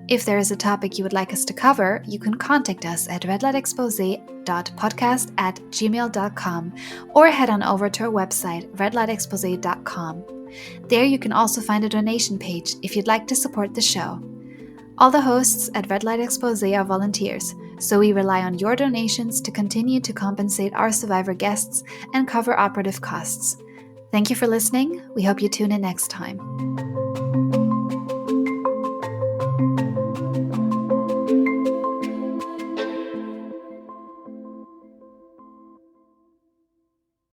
If there is a topic you would like us to cover, you can contact us at redlightexposé.podcast@gmail.com or head on over to our website, redlightexposé.com. There you can also find a donation page if you'd like to support the show. All the hosts at Red Light Exposé are volunteers, so we rely on your donations to continue to compensate our survivor guests and cover operative costs. Thank you for listening. We hope you tune in next time.